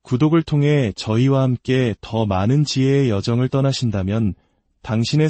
구독을 통해 저희와 함께 더 많은 지혜의 여정을 떠나신다면 당신의